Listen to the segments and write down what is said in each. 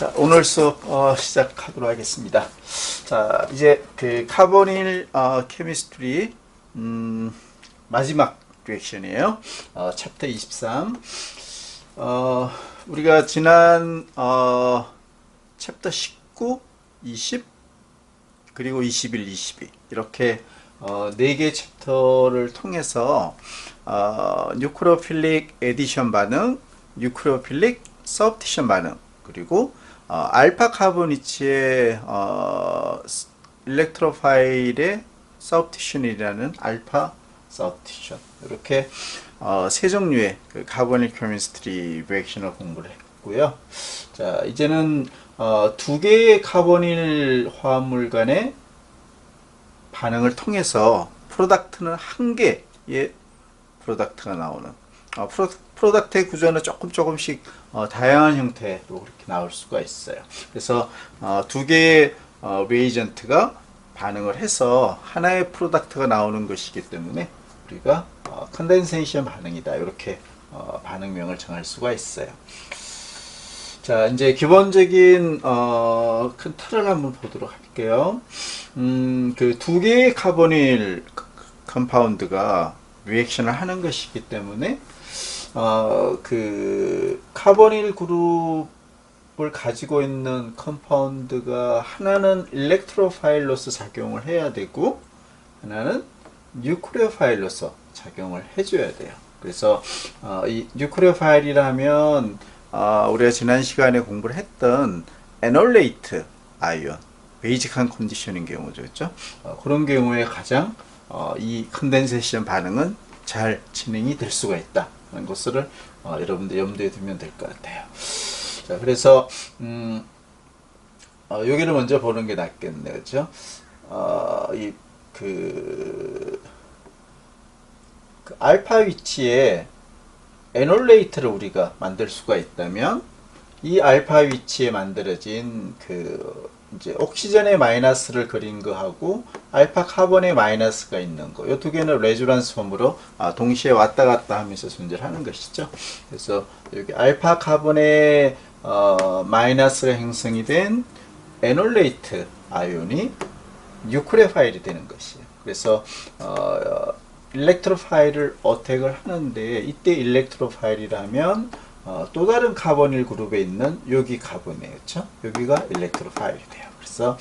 자, 오늘 수업 시작하도록 하겠습니다. 자, 이제 그 카보닐 케미스트리 마지막 리액션이에요. 챕터 23. 우리가 지난 챕터 19, 20 그리고 21, 22 이렇게 4개 챕터를 통해서 뉴크리오필릭 에디션 반응, 뉴크리오필릭 서브티션 반응, 그리고 알파 카보니치의 일렉트로파일의 서브티션이라는 알파 서브티션, 이렇게 세 종류의 그 카보닐 케미스트리 리액션을 공부를 했고요. 자, 이제는 두 개의 카보닐 화합물 간의 반응을 통해서 프로덕트는 한 개의 프로덕트가 나오는, 프로덕트의 구조는 조금씩 다양한 형태로 그렇게 나올 수가 있어요. 그래서 두 개의 리에이전트가 반응을 해서 하나의 프로덕트가 나오는 것이기 때문에 우리가 컨덴세이션 반응이다, 이렇게 반응명을 정할 수가 있어요. 자, 이제 기본적인 큰 틀을 한번 보도록 할게요. 그 두 개의 카보닐 컴파운드가 리액션을 하는 것이기 때문에 그 카보닐 그룹을 가지고 있는 컴파운드가 하나는 일렉트로파일로서 작용을 해야 되고 하나는 뉴크리오파일로서 작용을 해줘야 돼요. 그래서 이 뉴크리오파일이라면 우리가 지난 시간에 공부를 했던 에놀레이트 아이온, 베이직한 컨디션인 경우죠, 그렇죠? 그런 경우에 가장 이 컨덴세이션 반응은 잘 진행이 될 수가 있다 하는 것을 여러분들 염두에 두면 될 것 같아요. 자, 그래서 여기를 먼저 보는 게 낫겠네요, 그렇죠? 그 알파 위치에 에놀레이트를 우리가 만들 수가 있다면 이 알파 위치에 만들어진 그 이제 옥시전의 마이너스를 그린 거하고 알파 카본의 마이너스가 있는 거, 이 두 개는 레조넌스 폼으로 동시에 왔다 갔다 하면서 존재를 하는 것이죠. 그래서 여기 알파 카본의 마이너스가 형성이 된 에놀레이트 아이온이 뉴크리오파일이 되는 것이에요. 그래서 일렉트로파일을 어택을 하는데, 이때 일렉트로파일이라면 또 다른 카보닐 그룹에 있는 여기 카본이에요, 그렇죠? 여기가 일렉트로파일이 돼요. 그래서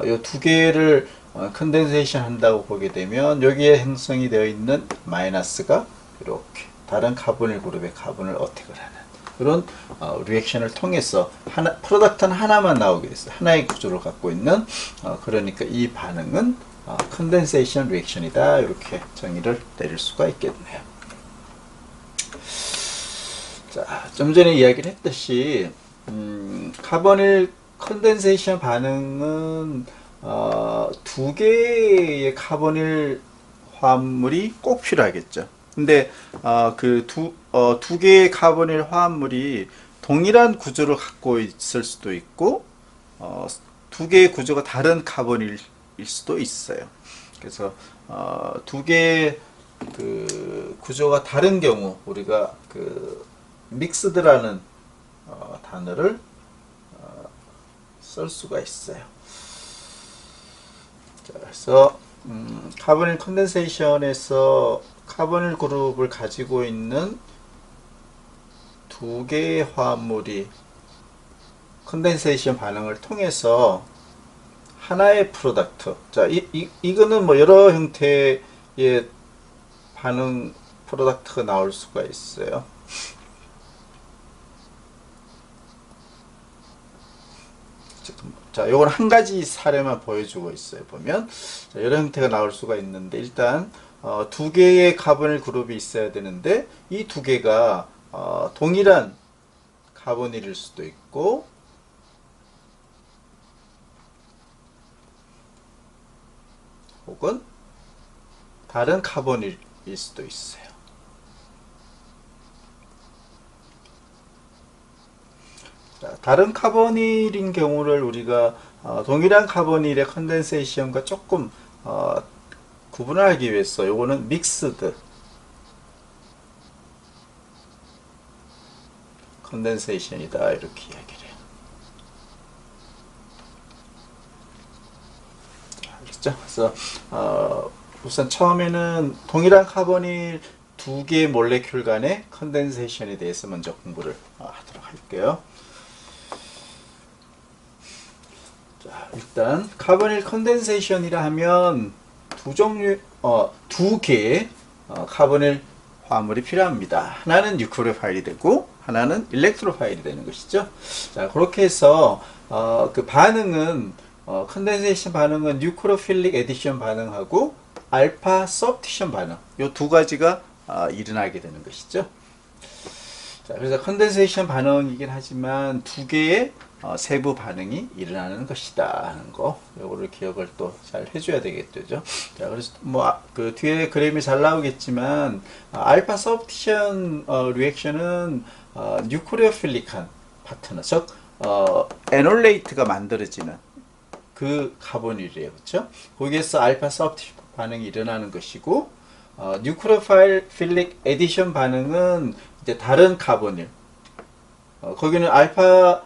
이 두 개를 컨덴세이션 한다고 보게 되면 여기에 형성이 되어 있는 마이너스가 이렇게 다른 카보닐 그룹의 카본을 어택을 하는 그런 리액션을 통해서 프로덕트는 하나만 나오게 됐어요. 하나의 구조를 갖고 있는, 그러니까 이 반응은 컨덴세이션 리액션이다, 이렇게 정의를 내릴 수가 있겠네요. 자, 좀 전에 이야기를 했듯이 카보닐 컨덴세이션 반응은 두 개의 카보닐 화합물이 꼭 필요하겠죠. 근데 그 두 개의 카보닐 화합물이 동일한 구조를 갖고 있을 수도 있고 두 개의 구조가 다른 카보닐일 수도 있어요. 그래서 두 개의 그 구조가 다른 경우 우리가 그 믹스드라는 단어를 쓸 수가 있어요. 자, 그래서 카보닐 컨덴세이션에서 카보닐 그룹을 가지고 있는 두 개의 화합물이 컨덴세이션 반응을 통해서 하나의 프로덕트, 자, 이거는 뭐 여러 형태의 반응 프로덕트가 나올 수가 있어요. 자, 요건 한 가지 사례만 보여주고 있어요. 보면 자, 여러 형태가 나올 수가 있는데, 일단 두 개의 카보닐 그룹이 있어야 되는데 이 두 개가 동일한 카보닐일 수도 있고 혹은 다른 카보닐일 수도 있어요. 자, 다른 카보닐인 경우를 우리가 동일한 카보닐의 컨덴세이션과 조금 구분하기 위해서 요거는 믹스드 컨덴세이션이다, 이렇게 이야기를 해요. 것이죠. 그래서 우선 처음에는 동일한 카보닐 두 개의 몰레큘 간의 컨덴세이션에 대해서 먼저 공부를 하도록 할게요. 자, 일단 카보닐 컨덴세이션이라 하면 두 개의 카보닐 화물이 필요합니다. 하나는 뉴크레오파일이 되고 하나는 일렉트로파일이 되는 것이죠. 자, 그렇게 해서 그 반응은 컨덴세이션 반응은 뉴크로필릭 에디션 반응하고 알파 서브티션 반응, 이 두 가지가 일어나게 되는 것이죠. 자, 그래서 컨덴세이션 반응이긴 하지만 두 개의 세부 반응이 일어나는 것이다 하는 거, 요거를 기억을 또 잘 해줘야 되겠죠. 자, 그래서 그 뒤에 그림이 잘 나오겠지만 알파 서브티션 리액션은 뉴크레오필릭한 파트너, 즉 에놀레이트가 만들어지는 그 카보닐이에요, 그렇죠? 거기에서 알파 서브티션 반응이 일어나는 것이고, 뉴크레오필릭 에디션 반응은 이제 다른 카보닐, 거기는 알파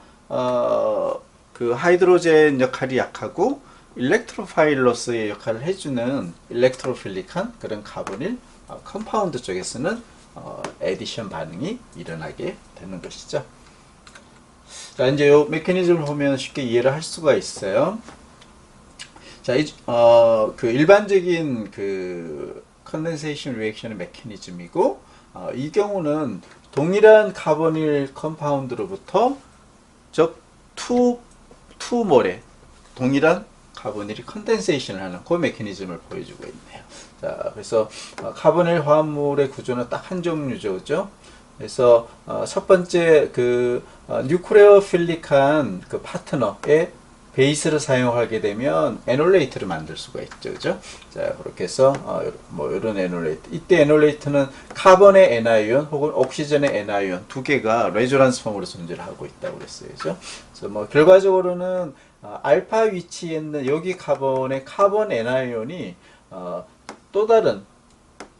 그 하이드로젠 역할이 약하고 일렉트로파일로스의 역할을 해주는 일렉트로필릭한 그런 카보닐 컴파운드 쪽에서는 에디션 반응이 일어나게 되는 것이죠. 자, 이제 이 메커니즘을 보면 쉽게 이해를 할 수가 있어요. 자, 그 일반적인 그 컨덴세이션 리액션의 메커니즘이고, 이 경우는 동일한 카보닐 컴파운드로부터 즉 투몰에 동일한 카보닐이 컨덴세이션을 하는 그 메커니즘을 보여주고 있네요. 자, 그래서 카보닐 화합물의 구조는 딱 한 종류죠, 그죠? 그래서 첫 번째 그 뉴크레오필릭한 그 파트너의 베이스를 사용하게 되면 에놀레이트를 만들 수가 있죠, 그죠? 자, 그렇게 해서 뭐 이런 에놀레이트, 이때 에놀레이트는 카본의 N아이온 혹은 옥시전의 N아이온 두 개가 레조넌스 폼으로 존재를 하고 있다고 그랬어요, 그죠? 그래서 뭐 결과적으로는 알파 위치에 있는 여기 카본의 카본 N아이온이 또 다른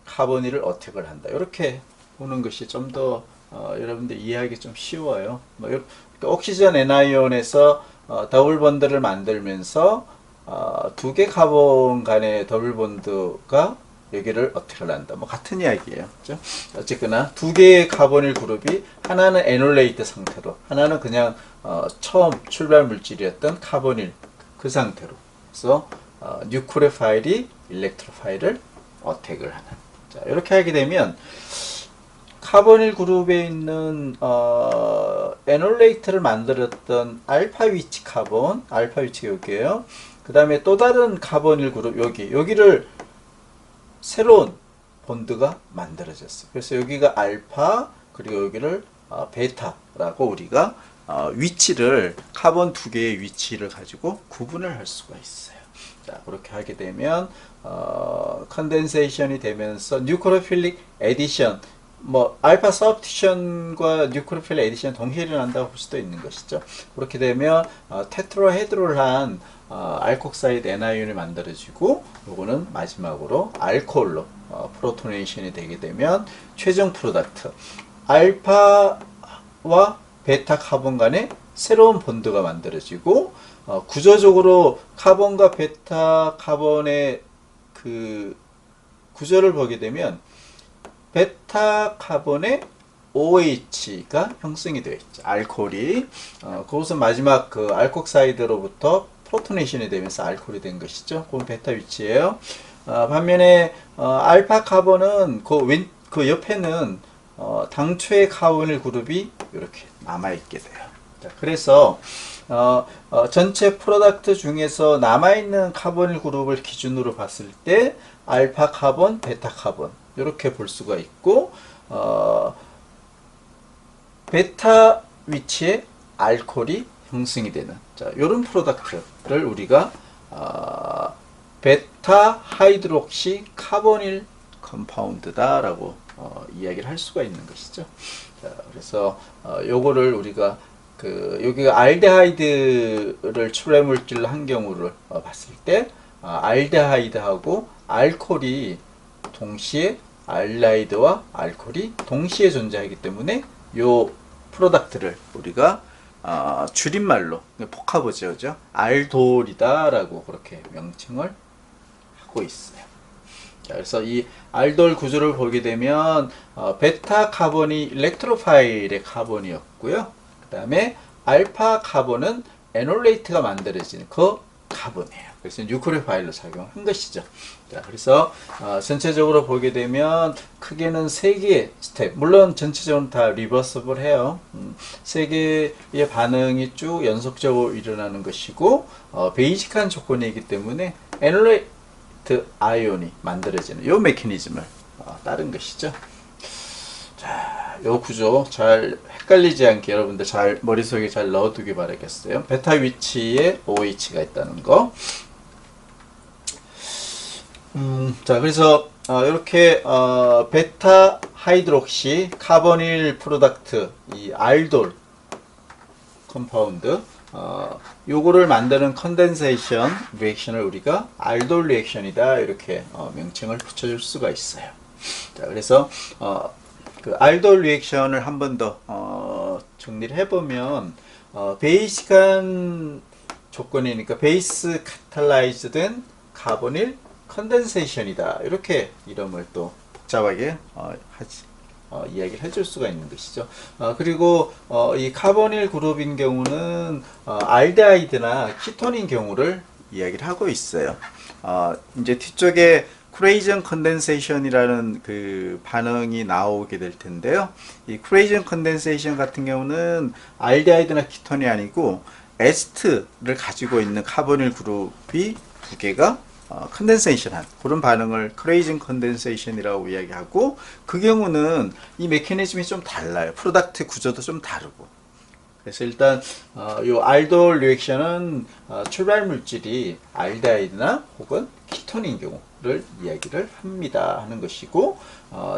카보닐을 어택을 한다, 이렇게 보는 것이 좀 더 여러분들 이해하기 좀 쉬워요. 뭐 옥시전 N아이온에서 더블 본드를 만들면서 두 개 카본 간의 더블 본드가 여기를 어택을 한다, 뭐 같은 이야기예요, 그죠? 어쨌거나 두 개의 카보닐 그룹이 하나는 에놀레이트 상태로, 하나는 그냥 처음 출발 물질이었던 카보닐 그 상태로, 그래서 뉴크레오파일이 일렉트로파일을 어택을 하는. 자, 이렇게 하게 되면 카보닐 그룹에 있는 에놀레이트를 만들었던 알파 위치 카본, 알파 위치가 여기에요. 그 다음에 또 다른 카보닐 그룹 여기를 새로운 본드가 만들어졌어요. 그래서 여기가 알파, 그리고 여기를 베타라고 우리가 위치를, 카본 두 개의 위치를 가지고 구분을 할 수가 있어요. 자, 그렇게 하게 되면 컨덴세이션이 되면서 뉴크레오필릭 에디션, 뭐 알파 서브티션과 뉴크레오필릭 에디션 동시에 일어난다고 볼 수도 있는 것이죠. 그렇게 되면 테트라헤드롤한 알콕사이드 N아이온이 만들어지고, 요거는 마지막으로 알코올로 프로토네이션이 되게 되면 최종 프로덕트 알파와 베타 카본 간의 새로운 본드가 만들어지고, 구조적으로 카본과 베타 카본의 그 구조를 보게 되면 베타 카본의 OH가 형성이 되어 있죠. 알코올이 그것은 마지막 그 알콕사이드로부터 프로토네이션이 되면서 알코올이 된 것이죠. 그건 베타 위치예요. 반면에 알파 카본은 그 옆에는 당초의 카보닐 그룹이 이렇게 남아 있게 돼요. 자, 그래서 전체 프로덕트 중에서 남아 있는 카보닐 그룹을 기준으로 봤을 때 알파 카본, 베타 카본 이렇게 볼 수가 있고, 베타 위치에 알코올이 형성이 되는, 자, 이런 프로덕트를 우리가 베타 하이드록시 카보닐 컴파운드다라고 이야기를 할 수가 있는 것이죠. 자, 그래서 요거를 우리가 여기가 알데하이드를 출해 물질 한 경우를 봤을 때 알데하이드하고 알코올이 동시에, 알라이드와 알코올이 동시에 존재하기 때문에 요 프로덕트를 우리가 줄임말로 복합어죠, 알돌이다 라고 그렇게 명칭을 갖고 있어요. 자, 그래서 이 알돌 구조를 보게 되면 베타 카본이 일렉트로파일의 카본이었고요. 그 다음에 알파 카본은 에놀레이트가 만들어지는 그 카본이에요. 그래서 뉴크레오파일로 작용한 것이죠. 자, 그래서 전체적으로 보게 되면 크게는 세 개의 스텝, 물론 전체적으로 다 리버서블 해요. 세 개의 반응이 쭉 연속적으로 일어나는 것이고 베이직한 조건이기 때문에 에놀레이트 아이온이 만들어지는 이 메커니즘을 따른 것이죠. 자, 요 구조 잘 헷갈리지 않게 여러분들 잘 머릿속에 잘 넣어두기 바라겠어요. 베타 위치에 OH가 있다는 거. 자, 그래서 이렇게 베타 하이드록시 카보닐 프로덕트 이 알돌 컴파운드 요거를 만드는 컨덴세이션 리액션을 우리가 알돌 리액션이다 이렇게 명칭을 붙여줄 수가 있어요. 자, 그래서 그 알돌 리액션을 한 번 더 정리를 해보면 베이직한 조건이니까 베이스 카탈라이즈된 카보닐 컨덴세이션이다 이렇게 이름을 또 복잡하게 이야기를 해줄 수가 있는 것이죠. 그리고 이 카보닐 그룹인 경우는 알데하이드나 키톤인 경우를 이야기를 하고 있어요. 이제 뒤쪽에 크레이전 컨덴세이션이라는 그 반응이 나오게 될 텐데요. 이 크레이전 컨덴세이션 같은 경우는 알데하이드나 키톤이 아니고 에스트를 가지고 있는 카보닐 그룹이 두 개가 컨덴세이션한 그런 반응을 크레이전 컨덴세이션이라고 이야기하고, 그 경우는 이 메커니즘이 좀 달라요. 프로덕트 구조도 좀 다르고. 그래서 일단 요 알돌 리액션은 출발 물질이 알데하이드나 혹은 키톤인 경우를 이야기를 합니다 하는 것이고,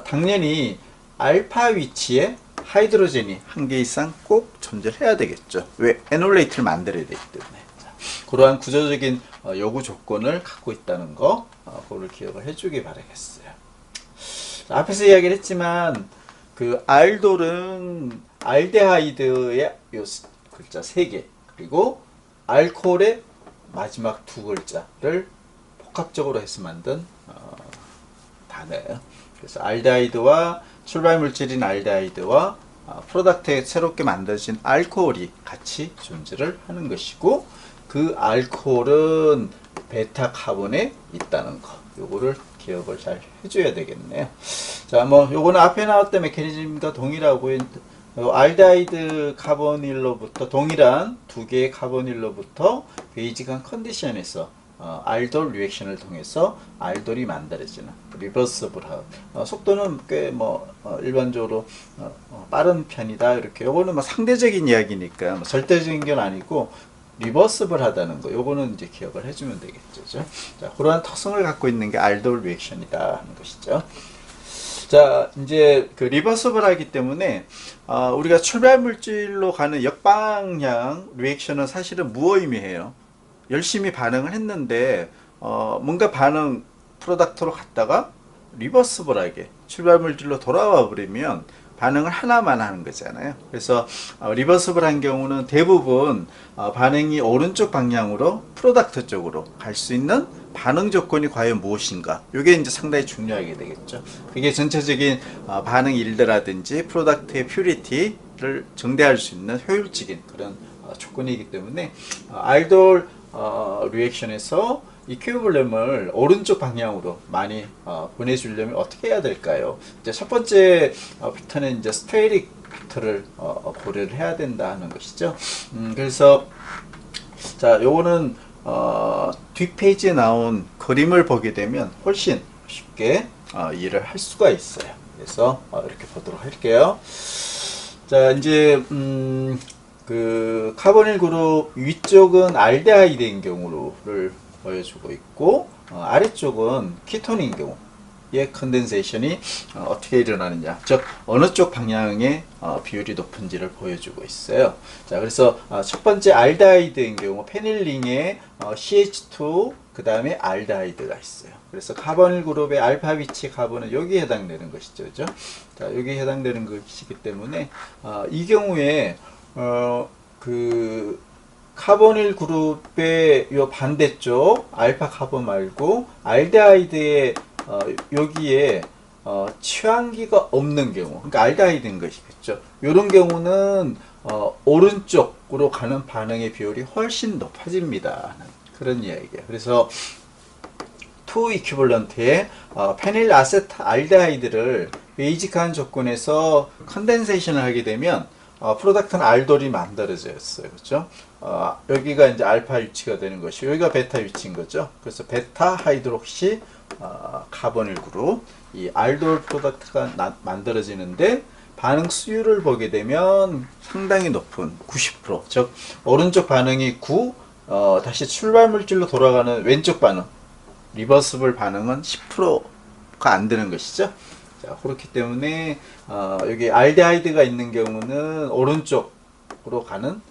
당연히 알파 위치에 하이드로젠이 한 개 이상 꼭 존재해야 되겠죠. 왜? 에놀레이트를 만들어야 되기 때문에. 자, 그러한 구조적인 요구 조건을 갖고 있다는 거, 그거를 기억을 해주기 바라겠어요. 자, 앞에서 이야기를 했지만 그 알돌은 알데하이드의 요 글자 3개 그리고 알코올의 마지막 2글자를 복합적으로 해서 만든 단어예요. 그래서 알데하이드와 출발 물질인 알데하이드와 프로덕트에 새롭게 만들어진 알코올이 같이 존재를 하는 것이고, 그 알코올은 베타 카본에 있다는 거, 요거를 기억을 잘 해줘야 되겠네요. 자, 뭐 요거는 앞에 나왔던 메커니즘과 동일하고, 알데하이드 카보닐로부터 동일한 두 개의 카보닐로부터 베이직한 컨디션에서 알돌 리액션을 통해서 알돌이 만들어지는 리버서블한 속도는 꽤 일반적으로 빠른 편이다 이렇게. 요거는 상대적인 이야기니까 절대적인 건 아니고 리버서블하다는 거, 요거는 이제 기억을 해주면 되겠죠. 자, 그러한 특성을 갖고 있는 게 알돌 리액션이다 하는 것이죠. 자, 이제 그 리버서블하기 때문에 우리가 출발 물질로 가는 역방향 리액션은 사실은 무의미해요. 열심히 반응을 했는데 뭔가 반응 프로덕트로 갔다가 리버서블하게 출발 물질로 돌아와 버리면 반응을 하나만 하는 거잖아요. 그래서 리버서블한 경우는 대부분 반응이 오른쪽 방향으로 프로덕트 쪽으로 갈 수 있는 반응 조건이 과연 무엇인가, 이게 이제 상당히 중요하게 되겠죠. 그게 전체적인 반응 일드라든지 프로덕트의 퓨리티를 증대할 수 있는 효율적인 그런 조건이기 때문에 알돌 리액션에서 이퀴블렘을 오른쪽 방향으로 많이 보내주려면 어떻게 해야 될까요? 이제 첫 번째 패턴은 이제 스테이릭 패턴을 고려를 해야 된다는 것이죠. 그래서 자, 요거는 뒷페이지에 나온 그림을 보게 되면 훨씬 쉽게 이해를 할 수가 있어요. 그래서 이렇게 보도록 할게요. 자, 이제 그 카보닐 그룹 위쪽은 알데하이드인 경우를 보여주고 있고, 아래쪽은 키톤인 경우의 컨덴세이션이 어떻게 일어나느냐, 즉 어느 쪽 방향의 비율이 높은지를 보여주고 있어요. 자, 그래서 첫 번째 알데하이드인 경우 페닐링에 CH2 그 다음에 알데하이드가 있어요. 그래서 카보닐 그룹의 알파 위치 카본은 여기에 해당되는 것이죠, 그죠? 자, 여기에 해당되는 것이기 때문에 이 경우에 그 카보닐 그룹의 요 반대쪽 알파 카본 말고 알데하이드의 여기에 취환기가 없는 경우, 그러니까 알데하이드인 것이겠죠. 이런 경우는 오른쪽으로 가는 반응의 비율이 훨씬 높아집니다. 그런 이야기예요. 그래서 투 이퀴벌런트의 페닐 아세트알데하이드를 베이직한 조건에서 컨덴세이션을 하게 되면 프로덕트는 알돌이 만들어졌어요. 그렇죠? 여기가 이제 알파 위치가 되는 것이, 여기가 베타 위치인 거죠. 그래서 베타 하이드록시 카보닐 그룹, 이 알돌 프로덕트가 만들어지는데 반응 수율을 보게 되면 상당히 높은 90%, 즉 오른쪽 반응이 9, 다시 출발 물질로 돌아가는 왼쪽 반응, 리버스블 반응은 10%가 안 되는 것이죠. 자, 그렇기 때문에 여기 알데하이드가 있는 경우는 오른쪽으로 가는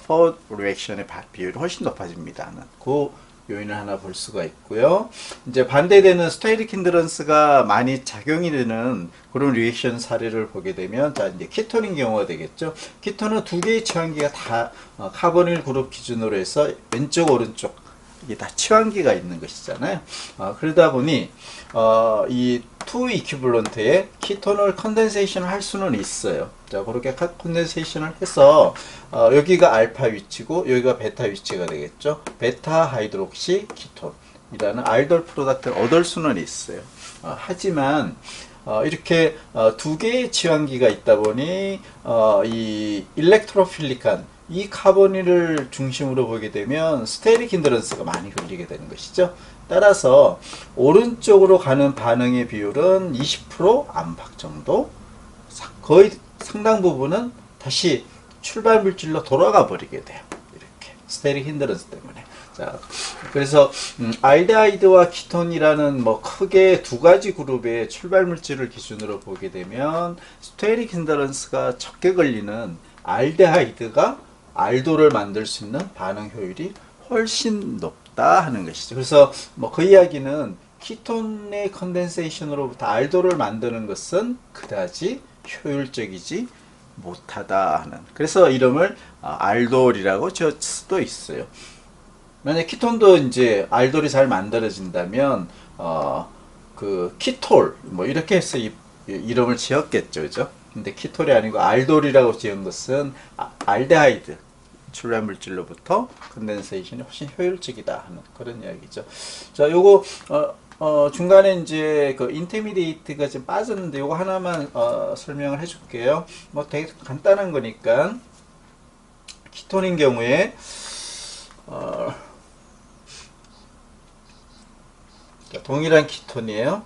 포워드 리액션의 비율이 훨씬 높아집니다. 그 요인을 하나 볼 수가 있고요. 이제 반대되는 스테이릭 힌드런스가 많이 작용이 되는 그런 리액션 사례를 보게 되면, 자, 이제 키톤인 경우가 되겠죠. 키톤은 두 개의 취환기가 다 카보닐 그룹 기준으로 해서 왼쪽 오른쪽 이게 다 취환기가 있는 것이잖아요. 그러다 보니 이 투 이퀴블런트에 키톤을 컨덴세이션을 할 수는 있어요. 자, 그렇게 컨덴세이션을 해서 여기가 알파 위치고 여기가 베타 위치가 되겠죠. 베타 하이드록시 키톤이라는 알돌 프로덕트를 얻을 수는 있어요. 하지만 이렇게 두 개의 취환기가 있다 보니 이 일렉트로필릭한 이 카보닐을 중심으로 보게 되면 스테릭 힌드런스가 많이 걸리게 되는 것이죠. 따라서 오른쪽으로 가는 반응의 비율은 20% 안팎 정도, 거의 상당 부분은 다시 출발 물질로 돌아가 버리게 돼요. 이렇게 스테릭 힌드런스 때문에. 자, 그래서 알데하이드와 키톤이라는 뭐 크게 두 가지 그룹의 출발 물질을 기준으로 보게 되면 스테릭 힌드런스가 적게 걸리는 알데하이드가 알도를 만들 수 있는 반응 효율이 훨씬 높다 하는 것이죠. 그래서 뭐 그 이야기는 키톤의 컨덴세이션으로부터 알도를 만드는 것은 그다지 효율적이지 못하다 하는, 그래서 이름을 알돌이라고 지을 수도 있어요. 만약 키톤도 이제 알돌이 잘 만들어진다면 그 키톨 뭐 이렇게 해서 이름을 지었겠죠, 그죠? 근데 키톨이 아니고 알돌이라고 지은 것은 알데하이드 출발 물질로부터 컨덴세이션이 훨씬 효율적이다 하는 그런 이야기죠. 자, 요거 중간에 이제 그 인터미디에이트가 좀 빠졌는데 요거 하나만 설명을 해줄게요. 뭐 되게 간단한 거니까. 키톤인 경우에 동일한 키톤이에요.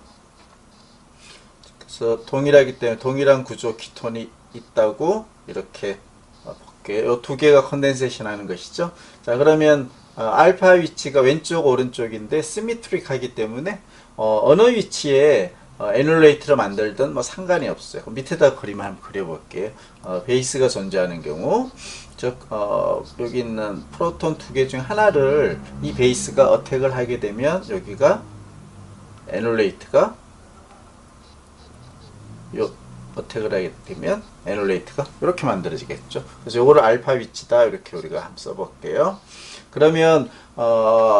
그래서 동일하기 때문에 동일한 구조 키톤이 있다고 이렇게 볼게요. 이 두 개가 컨덴세이션 하는 것이죠. 자, 그러면 알파 위치가 왼쪽 오른쪽인데 시미트릭하기 때문에 어느 위치에 애놀레이트를 만들든 뭐 상관이 없어요. 밑에다 그림 한번 그려볼게요. 베이스가 존재하는 경우, 즉 여기 있는 프로톤 두 개 중 하나를 이 베이스가 어택을 하게 되면 여기가 애놀레이트가 요 어택을 하게 되면 애놀레이트가 이렇게 만들어지겠죠. 그래서 요거를 알파 위치다 이렇게 우리가 한번 써볼게요. 그러면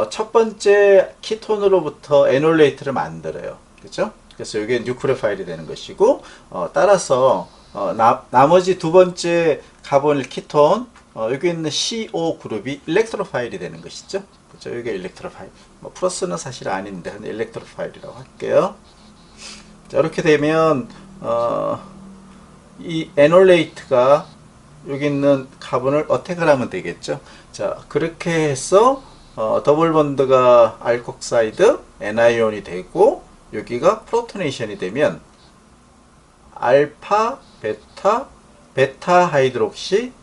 첫 번째 키톤으로부터 애놀레이트를 만들어요. 그렇죠? 그래서 이게 뉴크레오파일이 되는 것이고, 따라서 나머지 두 번째 카보닐 키톤, 여기 있는 CO 그룹이 일렉트로파일이 되는 것이죠. 그렇죠? 이게 일렉트로파일. 뭐 플러스는 사실 아닌데 근데 일렉트로파일이라고 할게요. 자, 이렇게 되면 이 애놀레이트가 여기 있는 카본을 어택을 하면 되겠죠. 자, 그렇게 해서 더블 본드가 알콕사이드 애나이온이 되고 여기가 프로토네이션이 되면 알파, 베타 하이드록시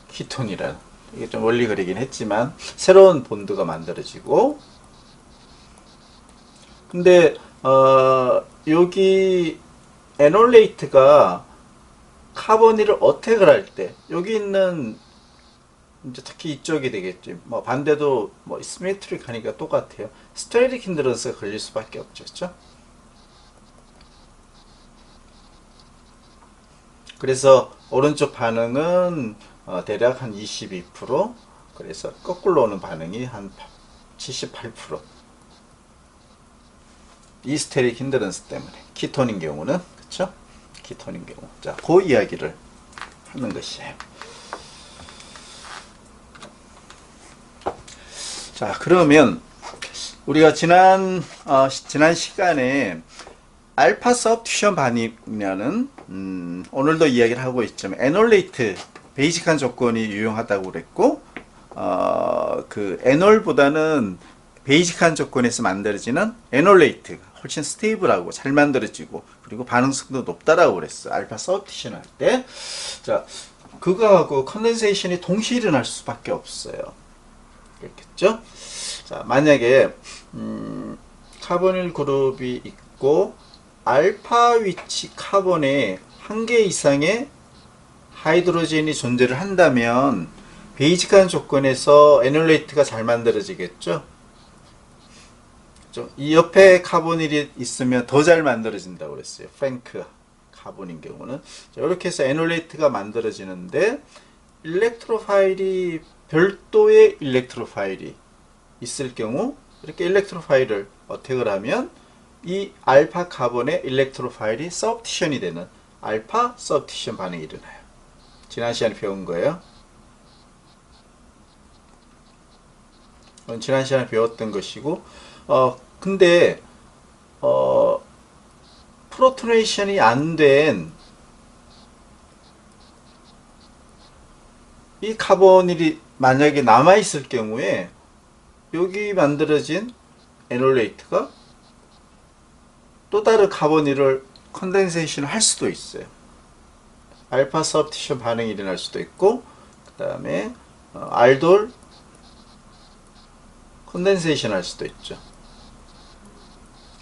키톤이라는, 이게 좀 멀리 그리긴 했지만 새로운 본드가 만들어지고, 근데 여기 애놀레이트가 카보닐을 어택을 할 때 여기 있는 이제 특히 이쪽이 되겠죠. 뭐 반대도 뭐 시메트릭 하니까 똑같아요. 스테릭 힌드런스가 걸릴 수밖에 없죠. 그렇죠? 그래서 오른쪽 반응은 대략 한 22%, 그래서 거꾸로 오는 반응이 한 78%. 이 스테릭 힌드런스 때문에. 키톤인 경우는, 그쵸? 키톤인 경우. 자, 그 이야기를 하는 것이에요. 자, 그러면 우리가 지난 시간에 알파 서브스티션 반응이라는 오늘도 이야기를 하고 있지만 애놀레이트 베이직한 조건이 유용하다고 그랬고, 그 애놀보다는 베이직한 조건에서 만들어지는 애놀레이트가 훨씬 스테이블하고 잘 만들어지고 그리고 반응성도 높다라고 그랬어. 알파 서브스티션 할 때. 자, 그거하고 컨덴세이션이 동시에 일어날 수밖에 없어요. 그렇겠죠? 자, 만약에 카보닐 그룹이 있고 알파 위치 카본에 한 개 이상의 하이드로젠이 존재를 한다면 베이직한 조건에서 애놀레이트가 잘 만들어지겠죠? 이 옆에 카보닐이 있으면 더 잘 만들어진다고 그랬어요. 프랭크 카본인 경우는. 자, 이렇게 해서 애놀레이트가 만들어지는데 일렉트로파일이 별도의 일렉트로파일이 있을 경우 이렇게 일렉트로파일을 어택을 하면 이 알파 카본의 일렉트로파일이 서브티션이 되는 알파 서브티션 반응이 일어나요. 지난 시간에 배운 거예요. 지난 시간에 배웠던 것이고, 근데 프로토네이션이 안 된 이 카보닐이 만약에 남아 있을 경우에 여기 만들어진 애놀레이트가 또 다른 카보닐을 컨덴세이션을 할 수도 있어요. 알파 서브티션 반응이 일어날 수도 있고, 그 다음에 알돌 컨덴세이션 할 수도 있죠.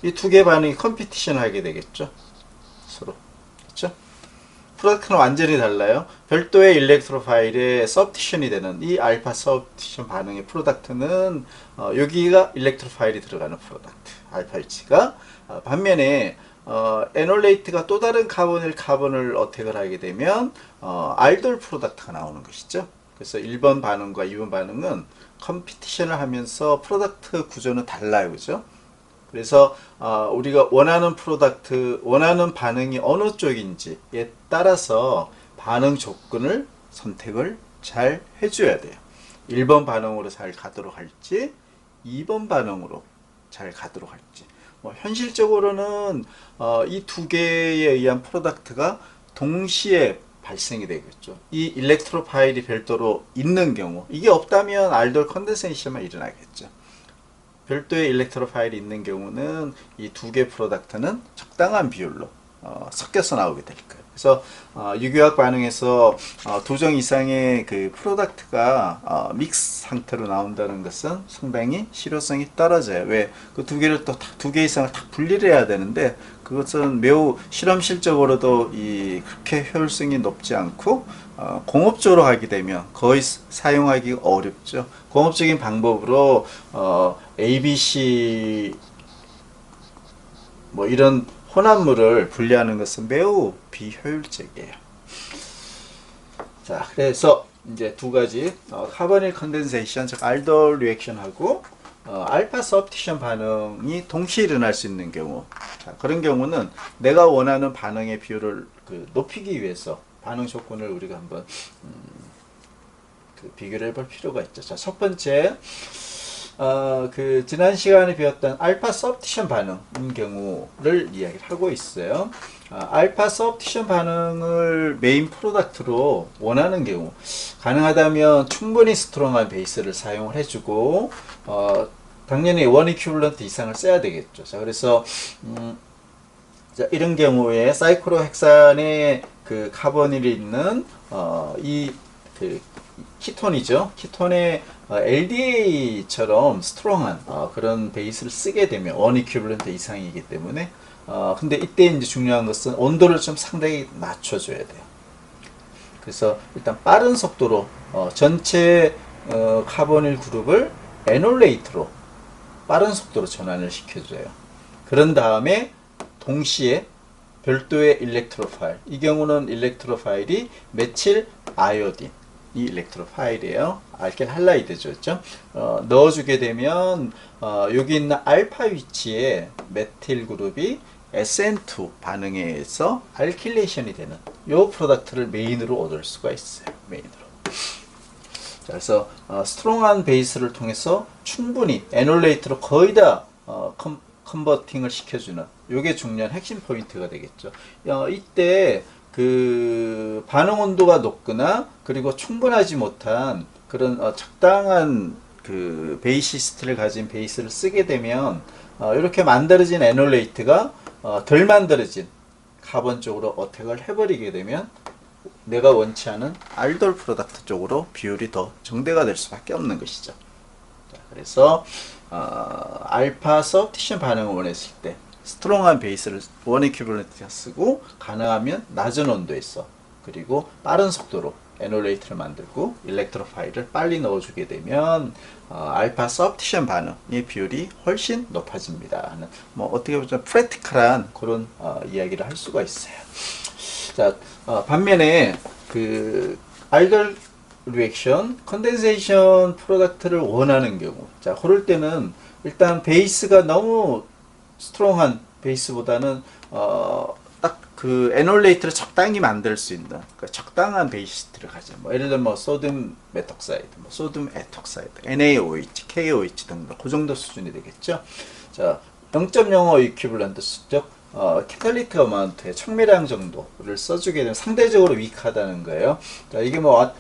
이 두 개 반응이 컴피티션 하게 되겠죠. 서로. 그렇죠? 프로덕트는 완전히 달라요. 별도의 일렉트로파일에 서브티션이 되는 이 알파 서브티션 반응의 프로덕트는 여기가 일렉트로파일이 들어가는 프로덕트. 알파 위치가. 반면에 애놀레이트가 또 다른 카본을 어택을 하게 되면 알돌 프로덕트가 나오는 것이죠. 그래서 1번 반응과 2번 반응은 컴피티션을 하면서 프로덕트 구조는 달라요. 그죠? 그래서 우리가 원하는 프로덕트, 원하는 반응이 어느 쪽인지에 따라서 반응 조건을 선택을 잘 해줘야 돼요. 1번 반응으로 잘 가도록 할지 2번 반응으로 잘 가도록 할지. 현실적으로는 이 두 개에 의한 프로덕트가 동시에 발생이 되겠죠. 이 일렉트로파일이 별도로 있는 경우, 이게 없다면 알돌 컨덴세이션만 일어나겠죠. 별도의 일렉트로파일이 있는 경우는 이 두 개 프로덕트는 적당한 비율로 섞여서 나오게 될 거예요. 그래서 유기화학 반응에서 2종 이상의 그 프로덕트가 믹스 상태로 나온다는 것은 상당히 실효성이 떨어져요. 왜? 그 두 개를 또 두 개 이상을 다 분리를 해야 되는데 그것은 매우 실험실적으로도 그렇게 효율성이 높지 않고 공업적으로 하게 되면 거의 사용하기 어렵죠. 공업적인 방법으로 ABC 뭐 이런 혼합물을 분리하는 것은 매우 비효율적이에요. 자, 그래서 이제 두 가지 카보닐 컨덴세이션, 즉 알돌 리액션하고 알파 서브티션 반응이 동시에 일어날 수 있는 경우, 자, 그런 경우는 내가 원하는 반응의 비율을 높이기 위해서 반응 조건을 우리가 한번 비교를 해볼 필요가 있죠. 자, 첫 번째, 지난 시간에 배웠던 알파 서브티션 반응인 경우를 이야기를 하고 있어요. 알파 서브티션 반응을 메인 프로덕트로 원하는 경우, 가능하다면 충분히 스트롱한 베이스를 사용을 해주고, 당연히 원 이큐블런트 이상을 써야 되겠죠. 자, 그래서, 자, 이런 경우에 사이클로헥산에 카보닐이 있는, 키톤이죠. 키톤의 LDA처럼 스트롱한 그런 베이스를 쓰게 되면 원 이큐블런트 이상이기 때문에 근데 이때 이제 중요한 것은 온도를 좀 상당히 낮춰줘야 돼요. 그래서 일단 빠른 속도로 전체 카보닐 그룹을 애놀레이트로 빠른 속도로 전환을 시켜줘요. 그런 다음에 동시에 별도의 일렉트로파일. 이 경우는 일렉트로파일이 메칠 아이오딘. 이 일렉트로파일이에요. 알킬 할라이드죠. 그렇죠? 넣어주게 되면 여기 있는 알파 위치에 메틸 그룹이 SN2 반응에 의해서 알킬레이션이 되는 이 프로덕트를 메인으로 얻을 수가 있어요. 메인으로. 자, 그래서 스트롱한 베이스를 통해서 충분히 에놀레이트로 거의 다 컨버팅을 시켜주는 이게 중요한 핵심 포인트가 되겠죠. 이때 그 반응 온도가 높거나 그리고 충분하지 못한 그런 적당한 그 베이시스트를 가진 베이스를 쓰게 되면 이렇게 만들어진 에놀레이트가 덜 만들어진 카본 쪽으로 어택을 해버리게 되면 내가 원치 않은 알돌 프로덕트 쪽으로 비율이 더 정대가 될 수밖에 없는 것이죠. 자, 그래서 알파 서브티션 반응을 원했을 때 스트롱한 베이스를 원 이퀴벌런트가 쓰고 가능하면 낮은 온도에서 그리고 빠른 속도로 에놀레이트를 만들고 일렉트로파일을 빨리 넣어주게 되면 알파 서브티션 반응의 비율이 훨씬 높아집니다 하는 뭐 어떻게 보면 프랙티컬한 그런 이야기를 할 수가 있어요. 자, 반면에 그 알덜 리액션 컨덴세이션 프로덕트를 원하는 경우, 자 그럴 때는 일단 베이스가 너무 스트롱한 베이스보다는 딱 그 에놀레이트를 적당히 만들 수 있는 그러니까 적당한 베이시스트를 가져. 뭐 예를 들면 뭐 소듐 메톡사이드, 뭐 소듐 에톡사이드, NaOH, KOH 등등 그 정도 수준이 되겠죠. 자, 0.05 이퀴블런트 즉 캐탈리틱 어마운트의 청매량 정도를 써주게 되면 상대적으로 위크하다는 거예요. 자, 이게 뭐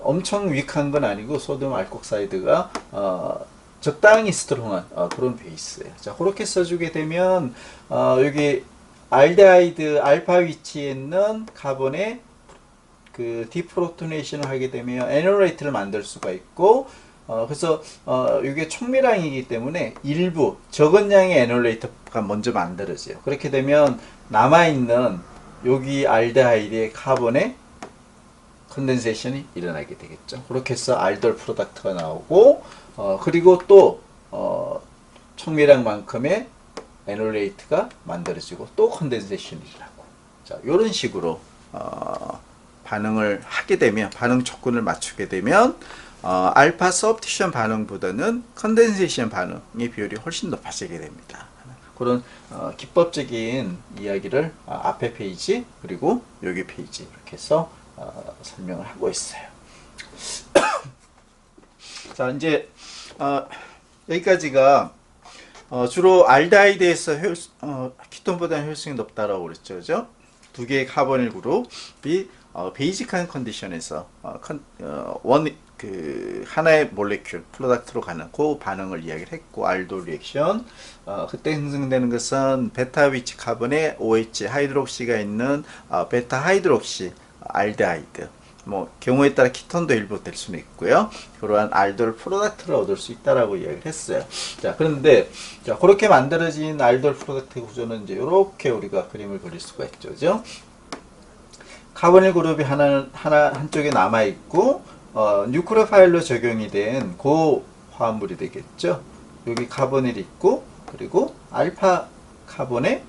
엄청 위크한 건 아니고 소듐 알콕사이드가 적당히 스트롱한 그런 베이스예요. 자, 그렇게 써주게 되면 여기 알데하이드 알파 위치에 있는 카본에 그 디프로토네이션을 하게 되면 에놀레이트를 만들 수가 있고 그래서 이게 총매량이기 때문에 일부 적은 양의 에놀레이트가 먼저 만들어져요. 그렇게 되면 남아있는 여기 알데하이드의 카본에 컨덴세이션이 일어나게 되겠죠. 그렇게 해서 알돌 프로덕트가 나오고 그리고 또 총매량만큼의 에놀레이트가 만들어지고 또 컨덴세이션이 일어나고 자 이런 식으로 반응을 하게 되면 반응 조건을 맞추게 되면 알파 서브티션 반응보다는 컨덴세이션 반응의 비율이 훨씬 높아지게 됩니다. 그런 기법적인 이야기를 앞에 페이지 그리고 여기 페이지 이렇게 해서 설명을 하고 있어요. 자 이제 여기까지가 주로 알데하이드에서 키톤보다는 효율성이 높다라고 그랬죠, 그죠? 두 개의 카보닐 그룹이 베이직한 컨디션에서 하나의 몰레큘 프로덕트로 가는 그 반응을 이야기를 했고 알돌 리액션 그때 형성되는 것은 베타 위치 카본에 OH 하이드록시가 있는 베타 하이드록시 알데하이드 뭐 경우에 따라 키톤도 일부 될 수는 있고요. 그러한 알돌 프로덕트를 얻을 수 있다라고 이야기를 했어요. 자, 그런데 자, 그렇게 만들어진 알돌 프로덕트 구조는 이제 이렇게 우리가 그림을 그릴 수가 있죠. 그죠? 카보닐 그룹이 한쪽에 남아 있고 뉴크레오파일로 적용이 된 고 화합물이 되겠죠. 여기 카보닐이 있고 그리고 알파 카본에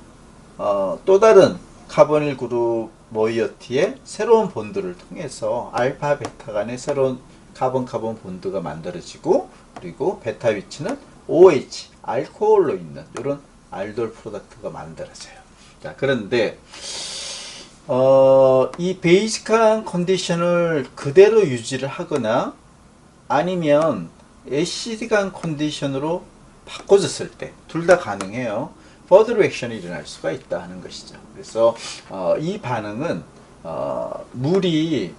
또 다른 카보닐 그룹 모이어티의 새로운 본드를 통해서 알파 베타 간의 새로운 카본 본드가 만들어지고 그리고 베타 위치는 OH 알코올로 있는 이런 알돌 프로덕트가 만들어져요. 자, 그런데 이 베이직한 컨디션을 그대로 유지를 하거나 아니면 애시드간 컨디션으로 바꿔줬을 때 둘 다 가능해요. 퍼드 리액션이 일어날 수가 있다 하는 것이죠. 그래서 이 반응은 물이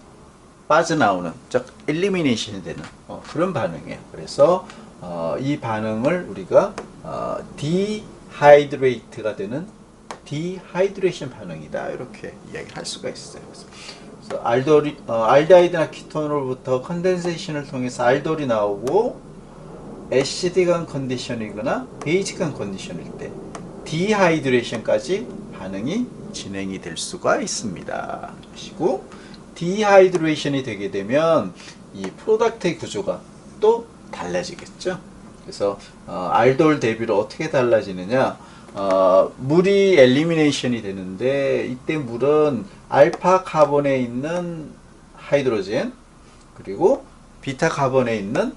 빠져나오는 즉 엘리미네이션이 되는 그런 반응이에요. 그래서 이 반응을 우리가 디하이드레이트가 되는 디하이드레이션 반응이다 이렇게 이야기할 수가 있어요. 그래서 알데하이드나 키톤으로부터 컨덴세이션을 통해서 알돌이 나오고 애시드간 컨디션이거나 베이직한 컨디션일 때 디하이드레이션까지 반응이 진행이 될 수가 있습니다. 그리고 디하이드레이션이 되게 되면 이 프로덕트의 구조가 또 달라지겠죠. 그래서 알돌 대비로 어떻게 달라지느냐? 물이 엘리미네이션이 되는데 이때 물은 알파 카본에 있는 하이드로젠 그리고 비타 카본에 있는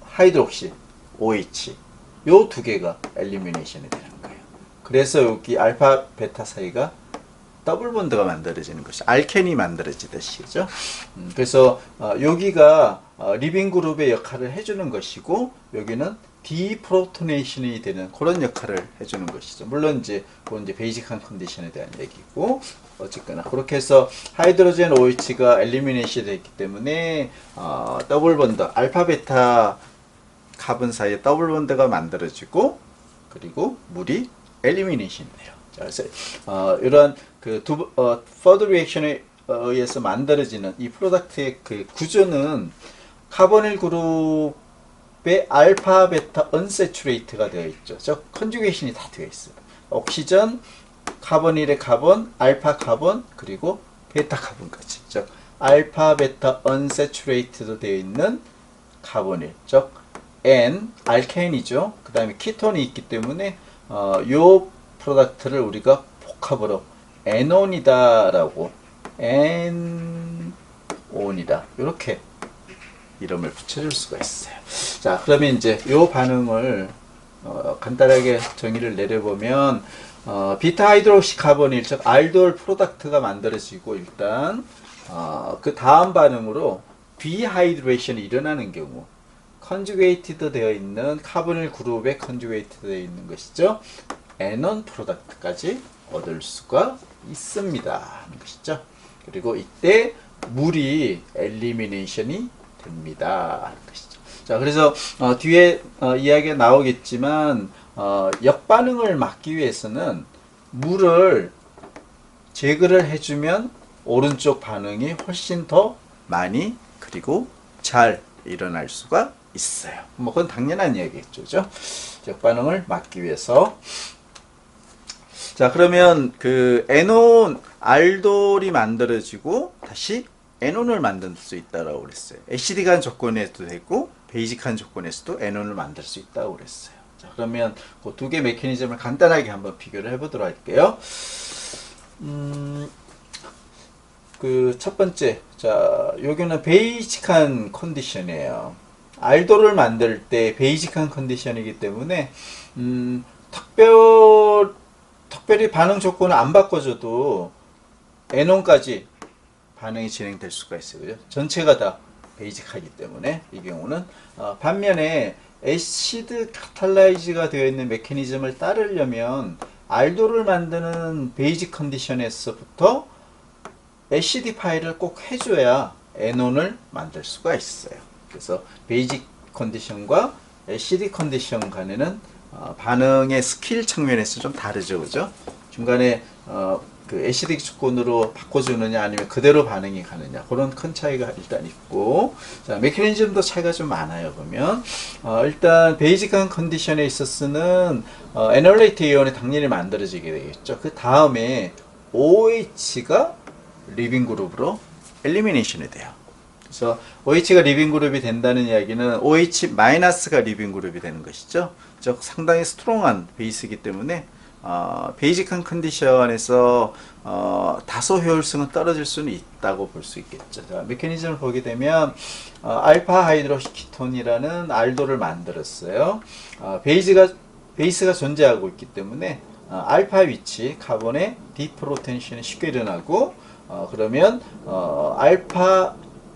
하이드록시 OH 요 두 개가 엘리미네이션이 되는 거예요. 그래서 여기 알파 베타 사이가 더블 본드가 만들어지는 것이 알켄이 만들어지듯이죠. 그래서 여기가 리빙 그룹의 역할을 해주는 것이고 여기는 디프로토네이션이 되는 그런 역할을 해주는 것이죠. 물론 이제 그건 이제 베이직한 컨디션에 대한 얘기고 어쨌거나 그렇게 해서 하이드로젠 OH가 엘리미네이션 됐기 때문에 더블 본드 알파 베타 카본 사이에 더블 본드가 만들어지고 그리고 물이 엘리미네이션이 돼요. 자, 그래서 이런 그 퍼드 리액션에 의해서 만들어지는 이 프로덕트의 그 구조는 카보닐 그룹의 알파 베타 언세츄레이트가 되어 있죠. 즉 컨주게이션이 다 되어 있어요. 옥시전, 카보닐의 카본, 알파 카본 그리고 베타 카본까지. 즉 알파 베타 언세츄레이트도 되어 있는 카보닐. 즉 N 알케인이죠. 그다음에 키톤이 있기 때문에 요 프로덕트를 우리가 복합으로 에논이다라고 엔온이다 이렇게 이름을 붙여줄 수가 있어요. 자, 그러면 이제 요 반응을 간단하게 정의를 내려보면 비타 하이드록시 카보닐 즉 알돌 프로덕트가 만들어지고 일단 그 다음 반응으로 디하이드레이션이 일어나는 경우 컨주게이티드 되어 있는 카보닐 그룹에 컨주게이티드 되어 있는 것이죠. 에논 프로덕트까지 얻을 수가 있습니다 하는 것이죠. 그리고 이때 물이 엘리미네이션이 됩니다 하는 것이죠. 자, 그래서 뒤에 이야기가 나오겠지만 역반응을 막기 위해서는 물을 제거를 해주면 오른쪽 반응이 훨씬 더 많이 그리고 잘 일어날 수가 있어요. 뭐 그건 당연한 이야기겠죠. 그죠? 역반응을 막기 위해서. 자, 그러면 그 에논 알돌이 만들어지고 다시 에논을 만들 수 있다라고 그랬어요. 애시디한 조건에도 되고 베이직한 조건에서도 에논을 만들 수 있다고 그랬어요. 자, 그러면 그 두 개 메커니즘을 간단하게 한번 비교를 해보도록 할게요. 그 첫 번째, 자, 여기는 베이직한 컨디션이에요. 알돌을 만들 때 베이직한 컨디션이기 때문에 특별히 반응 조건을 안 바꿔줘도 에논까지 반응이 진행될 수가 있어요. 그죠? 전체가 다 베이직하기 때문에 이 경우는 반면에 애시드 카탈라이즈가 되어 있는 메커니즘을 따르려면 알돌을 만드는 베이직 컨디션에서부터 애시드 파일을 꼭 해줘야 에논을 만들 수가 있어요. 그래서 베이직 컨디션과 애시드 컨디션 간에는 반응의 스킬 측면에서 좀 다르죠, 그죠? 중간에 그 애시드 조건으로 바꿔주느냐 아니면 그대로 반응이 가느냐 그런 큰 차이가 일단 있고, 자, 메커니즘도 차이가 좀 많아요. 보면 일단 베이직한 컨디션에 있어서는 에놀레이트 이온이 당연히 만들어지게 되겠죠. 그 다음에 OH가 리빙 그룹으로 엘리미네이션이 돼요. 그래서 OH가 리빙 그룹이 된다는 이야기는 OH-가 리빙 그룹이 되는 것이죠. 즉 상당히 스트롱한 베이스이기 때문에 베이직한 컨디션에서 다소 효율성은 떨어질 수는 있다고 볼 수 있겠죠. 자, 메커니즘을 보게 되면 알파 하이드로시키톤이라는 알도를 만들었어요. 베이스가 존재하고 있기 때문에 알파 위치 카본의 디프로텐션이 쉽게 일어나고 그러면 알파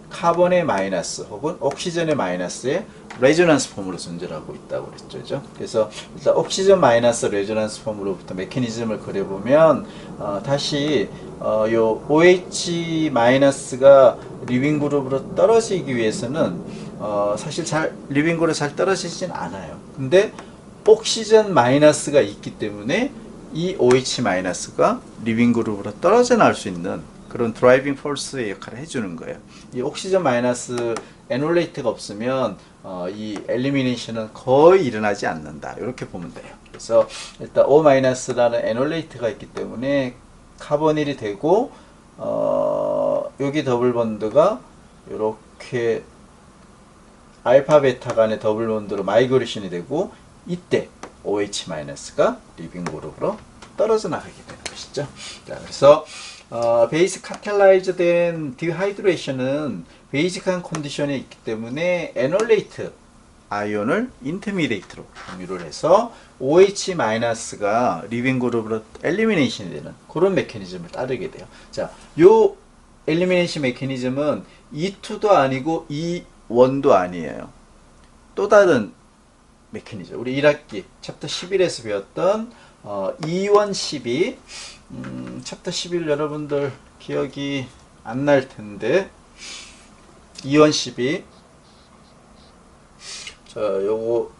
카본의 마이너스 혹은 옥시전의 마이너스에 레조넌스 폼으로 존재하고 있다고 그랬죠. 그래서 일단 옥시전 마이너스 레조넌스 폼으로부터 메커니즘을 그려보면 다시 요 OH 마이너스가 리빙 그룹으로 떨어지기 위해서는 사실 리빙 그룹으로 잘 떨어지진 않아요. 근데 옥시전 마이너스가 있기 때문에 이 OH 마이너스가 리빙 그룹으로 떨어져 나올 수 있는 그런 드라이빙 포스의 역할을 해주는 거예요. 이 옥시전 마이너스 에놀레이트가 없으면 이 엘리미네이션은 거의 일어나지 않는다. 이렇게 보면 돼요. 그래서 일단 O-라는 에놀레이트가 있기 때문에 카보닐이 되고 여기 더블 본드가 이렇게 알파 베타 간의 더블 본드로 마이그레이션이 되고 이때 OH-가 리빙 그룹으로 떨어져 나가게 되는 것이죠. 자, 그래서 베이스 카탈라이즈된 디하이드레이션은 베이직한 컨디션이 있기 때문에 에놀레이트 아이온을 인터미디에이트로 분류를 해서 OH-가 리빙 그룹으로 엘리미네이션이 되는 그런 메커니즘을 따르게 돼요. 자, 요 엘리미네이션 메커니즘은 E2도 아니고 E1도 아니에요. 또 다른 메커니즘. 우리 1학기 챕터 11에서 배웠던 E112 챕터 11 여러분들 기억이 안 날 텐데 E112 자, 요거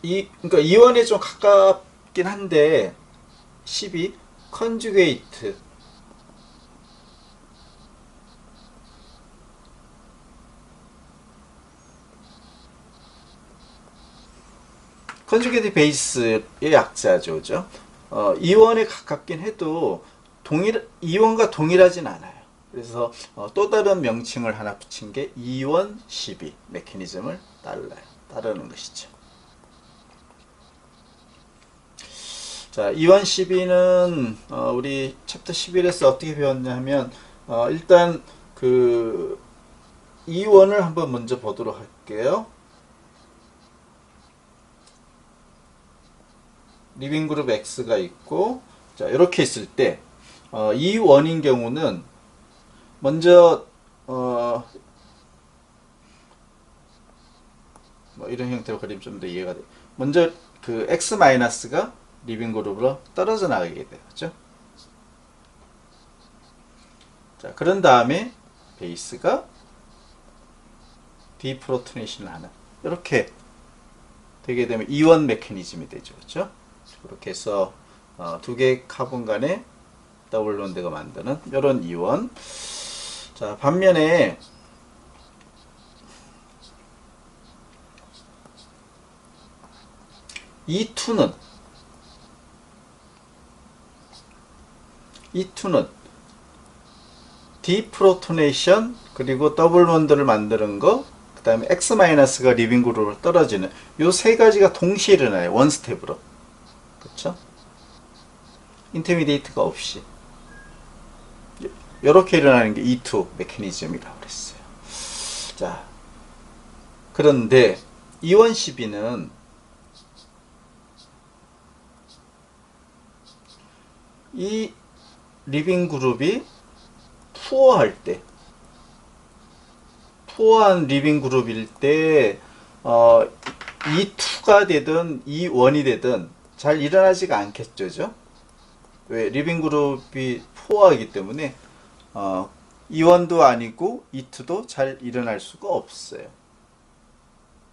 그러니까 E1에 좀 가깝긴 한데 12 컨주게이트 컨주게이트 베이스의 약자죠. 그죠? E1에 가깝긴 해도 E1과 동일하진 않아요. 그래서 또 다른 명칭을 하나 붙인 게 E112 메커니즘을 따르는 것이죠. 자, E112는 우리 챕터 11에서 어떻게 배웠냐면 일단 그 E1을 한번 먼저 보도록 할게요. 리빙 그룹 X가 있고, 자, 이렇게 있을 때, E1인 경우는, 먼저, 뭐 이런 형태로 그리면 좀 더 이해가 돼. 먼저, 그 X-가 리빙 그룹으로 떨어져 나가게 되죠. 자, 그런 다음에, 베이스가 디프로토네이션을 하는, 이렇게 되게 되면 E1 메커니즘이 되죠. 그렇죠? 그렇게 해서 두 개의 카본 간에 더블 본드가 만드는 이런 이온. 자, 반면에 E2는 디프로토네이션 그리고 더블 본드를 만드는 거, 그 다음에 X-가 리빙 그룹으로 떨어지는 요 세 가지가 동시에 일어나요. 원 스텝으로. 그렇죠? 인터미디에이트가 없이 이렇게 일어나는 게 E2 메커니즘이라고 그랬어요. 자, 그런데 E112는 이 리빙 그룹이 푸어한 리빙 그룹일 때 E2가 되든 E1이 되든 잘 일어나지가 않겠죠. 왜? 리빙 그룹이 푸어하기 때문에 E1도 아니고 E2도 잘 일어날 수가 없어요.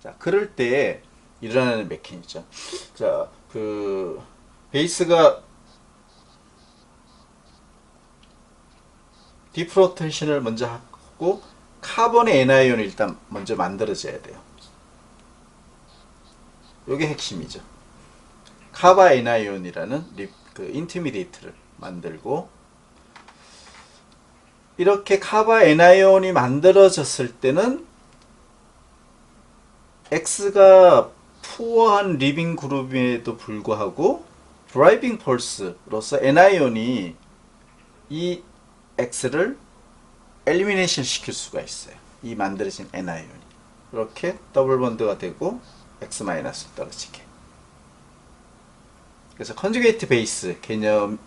자, 그럴 때 일어나는 메커니즘. 자, 그 베이스가 디프로테이션을 먼저 하고 카본의 N아이온을 일단 먼저 만들어져야 돼요. 이게 핵심이죠. 카바 N아이온이라는 그 인터미디에이트를 만들고, 이렇게 카바 N아이온이 만들어졌을 때는 X가 푸어한 리빙 그룹에도 불구하고 드라이빙 펄스로서 N아이온이 이 X를 엘리미네이션 시킬 수가 있어요. 이 만들어진 N아이온이 이렇게 더블 본드가 되고 X-를 떨어지게. 그래서 컨주게이트 베이스 개념이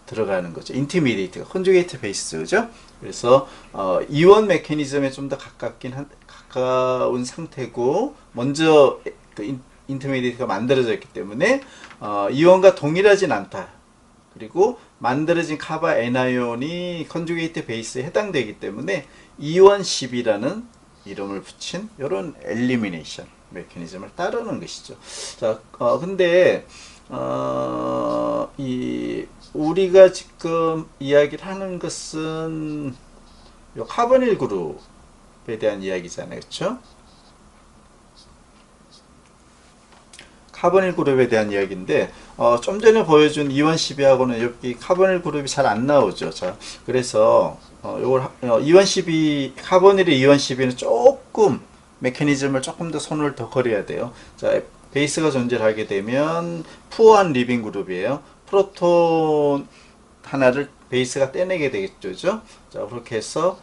들어가는 거죠. 인터미디에이트가 컨주게이트 베이스죠. 그래서 E1 메커니즘에 좀 더 가까운 상태고, 먼저 그 인터미디에이트가 만들어졌기 때문에 E1과 동일하진 않다. 그리고 만들어진 카바 N아이온이 컨주게이트 베이스에 해당되기 때문에 E112라는 이름을 붙인 이런 엘리미네이션 메커니즘을 따르는 것이죠. 자, 근데 우리가 지금 이야기를 하는 것은 요 카보닐 그룹에 대한 이야기잖아요, 그렇죠? 카보닐 그룹에 대한 이야기인데 좀 전에 보여준 E112하고는 여기 카보닐 그룹이 잘 안 나오죠. 자, 그래서 요걸 E112 카보닐의 E112는 조금 메커니즘을 조금 더 손을 더 걸어야 돼요. 자, 베이스가 존재를 하게 되면 푸어한 리빙 그룹이에요. 프로톤 하나를 베이스가 떼내게 되겠죠. 자, 그렇게 해서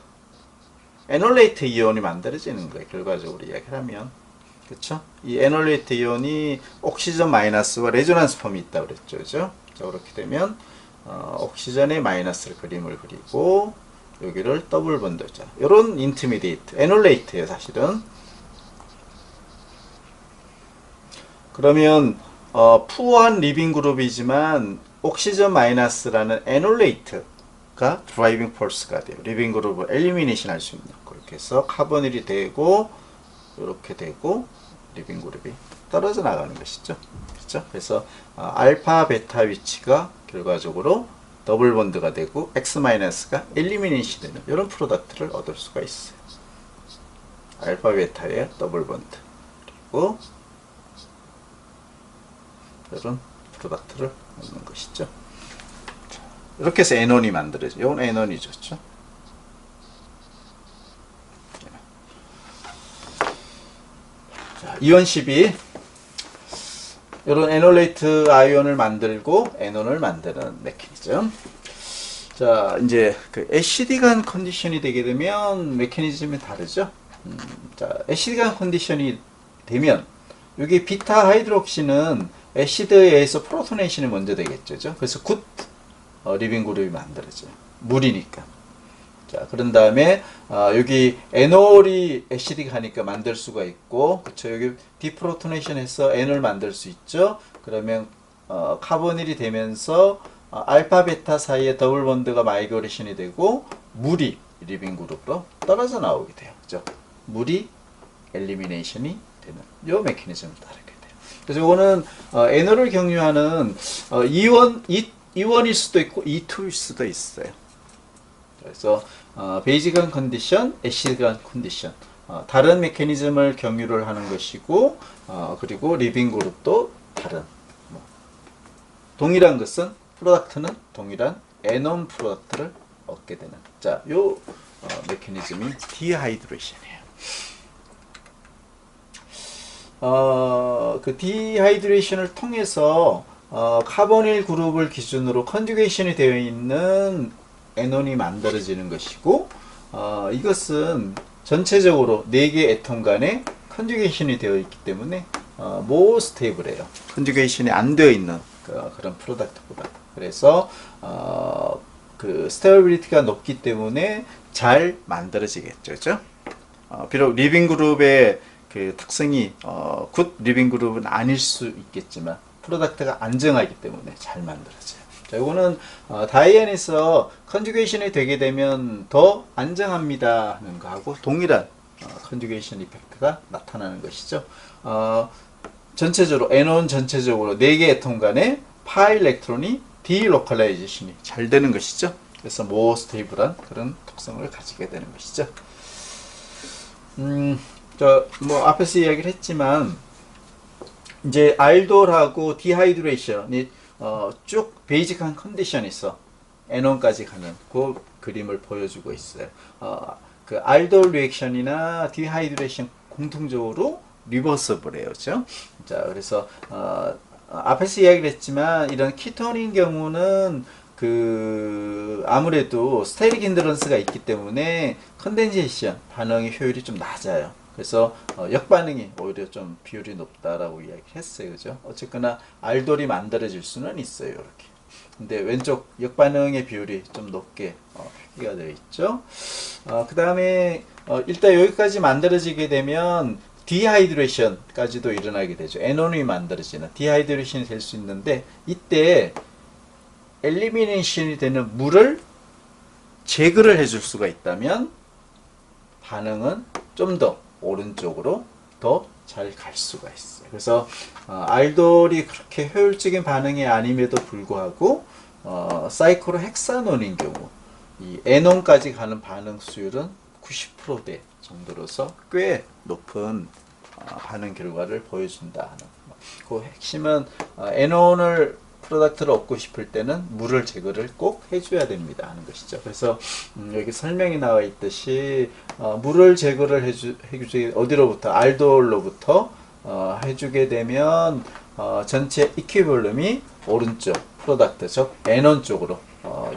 에놀레이트 이온이 만들어지는 거예요. 결과적으로 이야기를 하면. 그쵸? 이 에놀레이트 이온이 옥시전 마이너스와 레조넌스 폼이 있다고 그랬죠. 그죠? 자, 그렇게 되면 옥시전의 마이너스를 그림을 그리고 여기를 더블 본드. 자, 요런 인터미디에이트, 에놀레이트예요, 사실은. 그러면 푸어한 리빙 그룹이지만 옥시전 마이너스라는 에놀레이트가 드라이빙 폴스가 돼요. 리빙 그룹을 엘리미네이션 할 수 있는. 그렇게 해서 카보닐이 되고 이렇게 되고 리빙 그룹이 떨어져 나가는 것이죠. 그렇죠? 그래서 알파 베타 위치가 결과적으로 더블 본드가 되고 X 마이너스가 엘리미네이션 되는 이런 프로덕트를 얻을 수가 있어요. 알파 베타의 더블 본드 그리고 이런 프로덕트를 얻는 것이죠. 이렇게 해서 에논이 만들어져요. 이건 에논이죠. 자, 이온 12 이런 에놀레이트 아이온을 만들고 에논을 만드는 메커니즘. 자, 이제 그 애시디간 컨디션이 되게 되면 메커니즘이 다르죠. 자, 애시디간 컨디션이 되면 여기 비타 하이드록시는 애시드에 의해서 프로토네이션이 먼저 되겠죠. 그래서 굿 리빙 그룹이 만들어져요. 물이니까. 자, 그런 다음에 여기 에놀이 애시디가 하니까 만들 수가 있고, 그쵸? 여기 디프로토네이션해서 N을 만들 수 있죠. 그러면 카보닐이 되면서 알파 베타 사이에 더블 본드가 마이그레이션이 되고 물이 리빙 그룹으로 떨어져 나오게 돼요. 그죠? 물이 엘리미네이션이 되는 요 메커니즘을 따르게 돼요. 그래서 이거는 에놀을 경유하는 E1일 수도 있고 E2일 수도 있어요. 그래서 베이직한 컨디션, 애시드간 컨디션 다른 메커니즘을 경유를 하는 것이고 그리고 리빙 그룹도 다른 동일한 것은 프로덕트는 동일한 에논 프로덕트를 얻게 되는 자, 요 메커니즘이 디하이드레이션이에요. 그 디하이드레이션을 통해서 카보닐 그룹을 기준으로 컨주게이션이 되어 있는 에논이 만들어지는 것이고 이것은 전체적으로 4개 애톰 간에 컨주게이션이 되어 있기 때문에 모 스테이블해요. 컨주게이션이 안 되어 있는 그런 프로덕트보다. 그래서 그 스테이빌리티가 높기 때문에 잘 만들어지겠죠. 그죠? 비록 리빙 그룹의 그 특성이 굿 리빙 그룹은 아닐 수 있겠지만 프로덕트가 안정하기 때문에 잘 만들어져요. 자, 이거는 다이앤에서 컨주게이션이 되게 되면 더 안정합니다 하는 거하고 동일한 컨주게이션 이펙트가 나타나는 것이죠. 전체적으로 에논 전체적으로 4개 애톰 간에 파 일렉트론이 디로컬라이제이션이 잘 되는 것이죠. 그래서 모어 스테이블한 그런 특성을 가지게 되는 것이죠. 뭐 앞에서 이야기를 했지만 이제 알돌하고 디하이드레이션이 쭉 베이직한 컨디션이 있어 에논까지 가는 그 그림을 보여주고 있어요. 그 알돌 리액션이나 디하이드레이션 공통적으로 리버서블해요. 그렇죠? 자, 그래서 앞에서 이야기를 했지만 이런 키톤인 경우는 그 아무래도 스테릭 힌드런스가 있기 때문에 컨덴세이션 반응의 효율이 좀 낮아요. 그래서 역반응이 오히려 좀 비율이 높다라고 이야기했어요. 그죠? 어쨌거나 알돌이 만들어질 수는 있어요. 이렇게. 근데 왼쪽 역반응의 비율이 좀 높게 표기가 되어 있죠. 그 다음에 일단 여기까지 만들어지게 되면 디하이드레이션까지도 일어나게 되죠. 에논이 만들어지는 디하이드레이션이 될 수 있는데 이때 엘리미네이션이 되는 물을 제거를 해줄 수가 있다면 반응은 좀 더 오른쪽으로 더 잘 갈 수가 있어요. 그래서 알돌이 그렇게 효율적인 반응이 아님에도 불구하고 사이클로 헥사논인 경우 이 에논까지 가는 반응 수율은 90%대 정도로서 꽤 높은 반응 결과를 보여준다 하는 그 핵심은 에논을 프로덕트를 얻고 싶을 때는 물을 제거를 꼭 해줘야 됩니다 하는 것이죠. 그래서 여기 설명이 나와 있듯이 물을 제거를 해주지 어디로부터 알도올로부터 해주게 되면 전체 이퀴볼륨이 오른쪽 프로덕트 즉 N1 쪽으로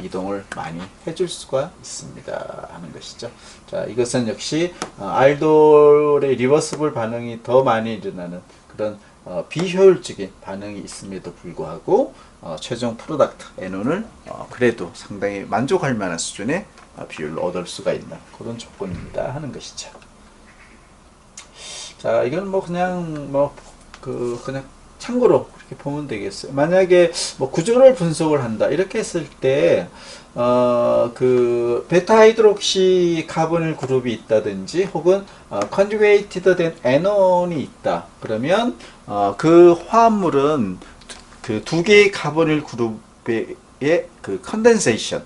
이동을 많이 해줄 수가 있습니다 하는 것이죠. 자, 이것은 역시 알돌의 리버스블 반응이 더 많이 일어나는 그런 비효율적인 반응이 있음에도 불구하고 최종 프로덕트 N1을 그래도 상당히 만족할 만한 수준의 비율을 얻을 수가 있는 그런 조건입니다 하는 것이죠. 자, 이건 뭐 그냥 그냥 참고로 그렇게 보면 되겠어요. 만약에 뭐 구조를 분석을 한다 이렇게 했을 때 그 베타 하이드록시 카보닐 그룹이 있다든지 혹은 컨주게이티드 된 에논이 있다 그러면 그 화합물은 그 두 개의 카보닐 그룹의 그 컨덴세이션에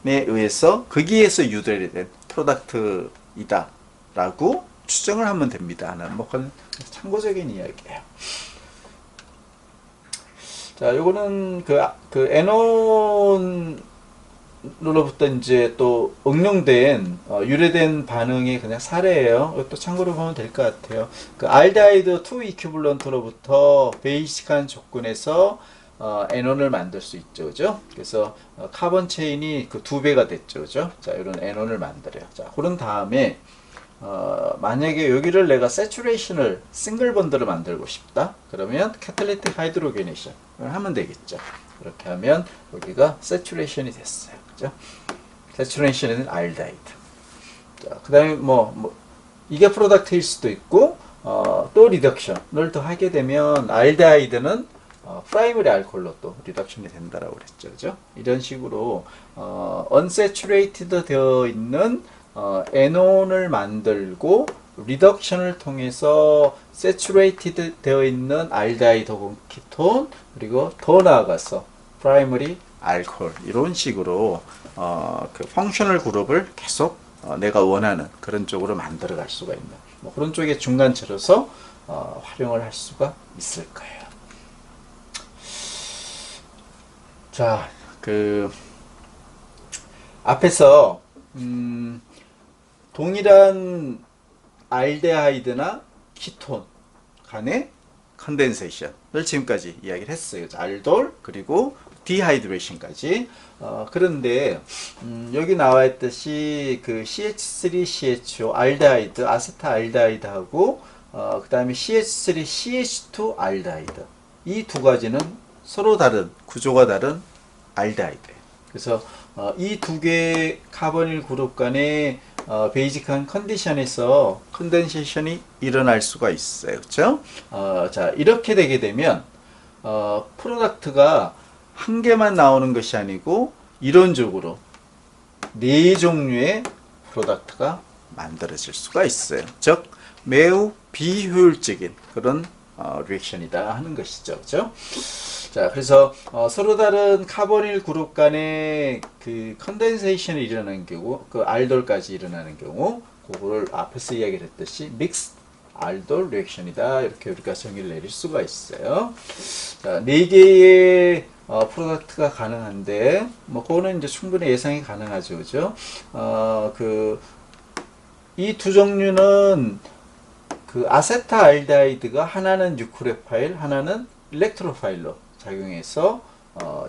의해서 거기에서 유도된 프로덕트이다 라고 추정을 하면 됩니다. 뭐 그건 참고적인 이야기예요. 자, 요거는 그 에논으로부터 이제 또 응용된 유래된 반응의 그냥 사례예요. 이것도 참고로 보면 될 것 같아요. 그 알데하이드 2 이퀴블런트로부터 베이직한 조건에서 에논을 만들 수 있죠, 그죠? 그래서 카본 체인이 그 2배가 됐죠, 그죠? 자, 이런 에논을 만들어요. 자, 그런 다음에 만약에 여기를 내가 세츄레이션을 싱글 번드를 만들고 싶다 그러면 캐탈리틱 하이드로게네이션을 하면 되겠죠. 그렇게 하면 여기가 세츄레이션이 됐어요, 그죠? 세츄레이션은 알데하이드. 자, 그 다음에 이게 프로덕트일 수도 있고 또 리덕션을 더 하게 되면 알데하이드는 프라이머리 알코올로 또 리덕션이 된다라고 그랬죠, 그죠? 이런 식으로 언세츄레이티드 되어 있는 에논을 만들고 리덕션을 통해서 세츄레이티드 되어 있는 알데하이드 혹은 키톤 그리고 더 나아가서 프라이머리 알코올 이런 식으로 그 펑셔널 그룹을 계속 내가 원하는 그런 쪽으로 만들어 갈 수가 있는 뭐 그런 쪽의 중간체로서 활용을 할 수가 있을 거예요. 자, 그 앞에서 동일한 알데하이드나 키톤 간의 컨덴세이션을 지금까지 이야기를 했어요. 알돌 그리고 디하이드레이션까지. 그런데 여기 나와 있듯이 그 CH3CHO 알데하이드, 아세타알데하이드하고 그 다음에 CH3CH2 알데하이드 이 두 가지는 서로 다른 구조가 다른 알데하이드예요. 그래서 이 두 개의 카보닐 그룹 간의 베이직한 컨디션에서 컨덴세이션이 일어날 수가 있어요. 그렇죠? 자, 이렇게 되게 되면 프로덕트가 한 개만 나오는 것이 아니고 이론적으로 네 종류의 프로덕트가 만들어질 수가 있어요. 즉 매우 비효율적인 그런 리액션이다 하는 것이죠. 그렇죠? 자, 그래서 서로 다른 카보닐 그룹 간의 그 컨덴세이션이 일어나는 경우, 그 알돌까지 일어나는 경우, 그거를 앞에서 이야기를 했듯이 믹스 알돌 리액션이다 이렇게 우리가 정의를 내릴 수가 있어요. 자, 네 개의 프로덕트가 가능한데, 뭐 그거는 이제 충분히 예상이 가능하죠, 그죠? 이 두 종류는 그 아세타알데하이드가 하나는 뉴크레파일, 하나는 일렉트로파일로 작용해서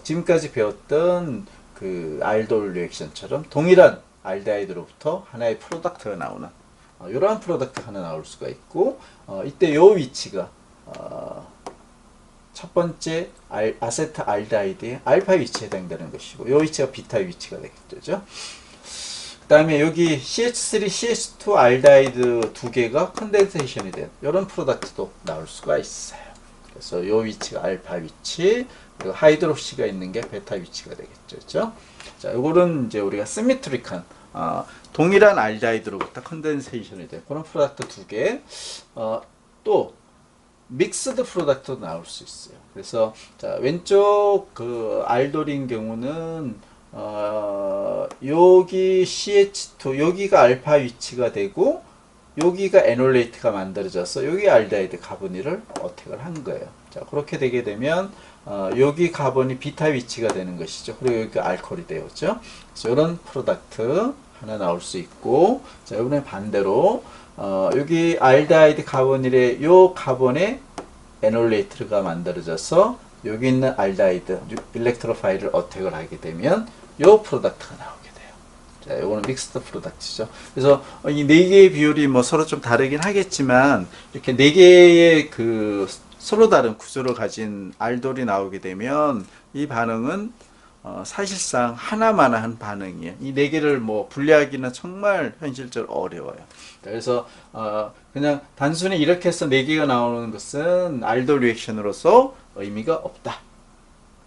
지금까지 배웠던 그 알돌 리액션처럼 동일한 알데하이드로부터 하나의 프로덕트가 나오는 이러한 프로덕트 하나 나올 수가 있고 이때 요 위치가 첫 번째 아세트알데하이드의 알파 위치에 해당되는 것이고 요 위치가 비타 위치가 되겠죠. 그 다음에 여기 CH3, CH2 알데하이드 두 개가 컨덴세이션이 된 이런 프로덕트도 나올 수가 있어요. 그래서 요 위치가 알파 위치, 그리고 하이드록시가 있는 게 베타 위치가 되겠죠. 그렇죠? 자, 요거는 이제 우리가 시메트릭한 동일한 알데하이드로부터 컨덴세이션이 된 그런 프로덕트 두 개, 또 믹스드 프로덕트도 나올 수 있어요. 그래서 자, 왼쪽 그 알돌인 경우는 여기 CH2 여기가 알파 위치가 되고 여기가 에놀레이트가 만들어져서 여기 알데하이드 카보닐을 어택을 한 거예요. 자, 그렇게 되게 되면 여기 카본이 비타 위치가 되는 것이죠. 그리고 여기 알코올이 되었죠. 그래서 이런 프로덕트 하나 나올 수 있고, 자, 이번에 반대로, 여기 알데하이드 카보닐의 요 카본에 에놀레이트가 만들어져서 여기 있는 알데하이드 일렉트로파일을 어택을 하게 되면 요 프로덕트가 나오게 돼요. 자, 요거는 믹스드 프로덕트죠. 그래서 이 네 개의 비율이 뭐 서로 좀 다르긴 하겠지만 이렇게 네 개의 그 서로 다른 구조를 가진 알돌이 나오게 되면 이 반응은 사실상 하나만한 반응이에요. 이 네 개를 뭐 분리하기는 정말 현실적으로 어려워요. 그래서 그냥 단순히 이렇게 해서 네 개가 나오는 것은 알돌 리액션으로서 의미가 없다.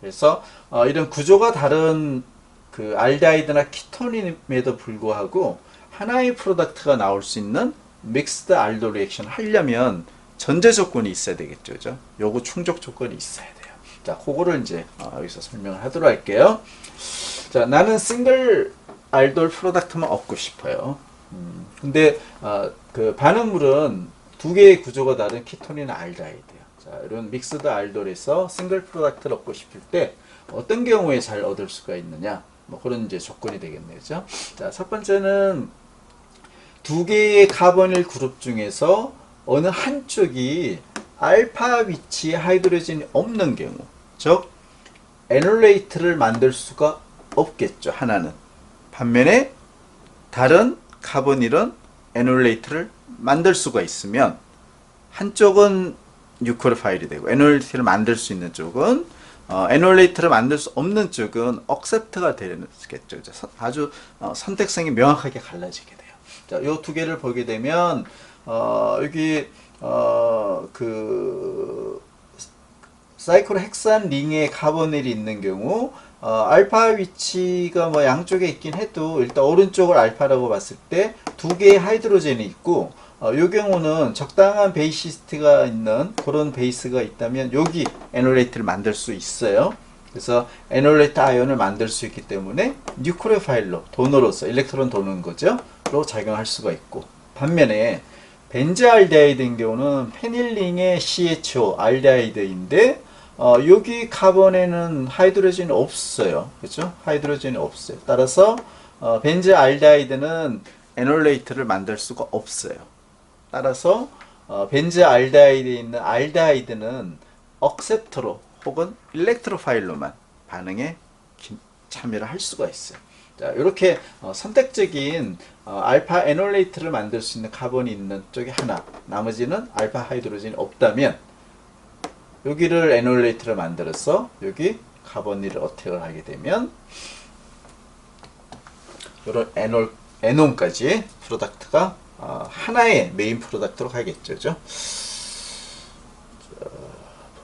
그래서 이런 구조가 다른 그 알데하이드나 키톤임에도 불구하고 하나의 프로덕트가 나올 수 있는 믹스드 알돌 리액션을 하려면 전제 조건이 있어야 되겠죠. 그죠? 요거 충족 조건이 있어야 돼요. 자, 그거를 이제 여기서 설명을 하도록 할게요. 자, 나는 싱글 알돌 프로덕트만 얻고 싶어요. 근데 그 반응물은 두 개의 구조가 다른 키톤이나 알데하이드예요. 자, 이런 믹스드 알돌에서 싱글 프로덕트를 얻고 싶을 때 어떤 경우에 잘 얻을 수가 있느냐? 뭐 그런 이제 조건이 되겠네요. 그죠? 자, 첫 번째는 두 개의 카보닐 그룹 중에서 어느 한쪽이 알파 위치에 하이드로젠이 없는 경우, 즉 에놀레이트를 만들 수가 없겠죠. 하나는. 반면에 다른 카보닐은 에놀레이트를 만들 수가 있으면 한쪽은 뉴클리오파일이 되고 에놀레이트를 만들 수 있는 쪽은 에놀레이트를 만들 수 없는 쪽은 억셉트가 되겠죠. 아주 선택성이 명확하게 갈라지게 돼요. 자, 요 두 개를 보게 되면 여기 그 사이클 헥산 링에 카보닐이 있는 경우 알파 위치가 뭐 양쪽에 있긴 해도 일단 오른쪽을 알파라고 봤을 때 두 개의 하이드로젠이 있고 이 경우는 적당한 베이시스트가 있는 그런 베이스가 있다면 여기 에놀레이트를 만들 수 있어요. 그래서 에놀레이트 아이온을 만들 수 있기 때문에 뉴클리오파일로 도너로서 일렉트론 도는 거죠.로 작용할 수가 있고 반면에 벤즈알데하이드인 경우는 페닐링의 CHO 알데하이드인데 여기 카본에는 하이드로젠이 없어요. 그렇죠? 하이드로젠이 없어요. 따라서 벤즈알데하이드는 에놀레이트를 만들 수가 없어요. 따라서 벤즈알데하이드에 있는 알데하이드는 억셉터로 혹은 일렉트로파일로만 반응에 참여를 할 수가 있어요. 자, 이렇게 선택적인 알파 에놀레이트를 만들 수 있는 카본이 있는 쪽이 하나, 나머지는 알파 하이드로젠이 없다면 여기를 에놀레이트를 만들어서 여기 카본닐을 어택을 하게 되면 이런 에논까지 프로덕트가 하나의 메인 프로덕트로 가겠죠. 자,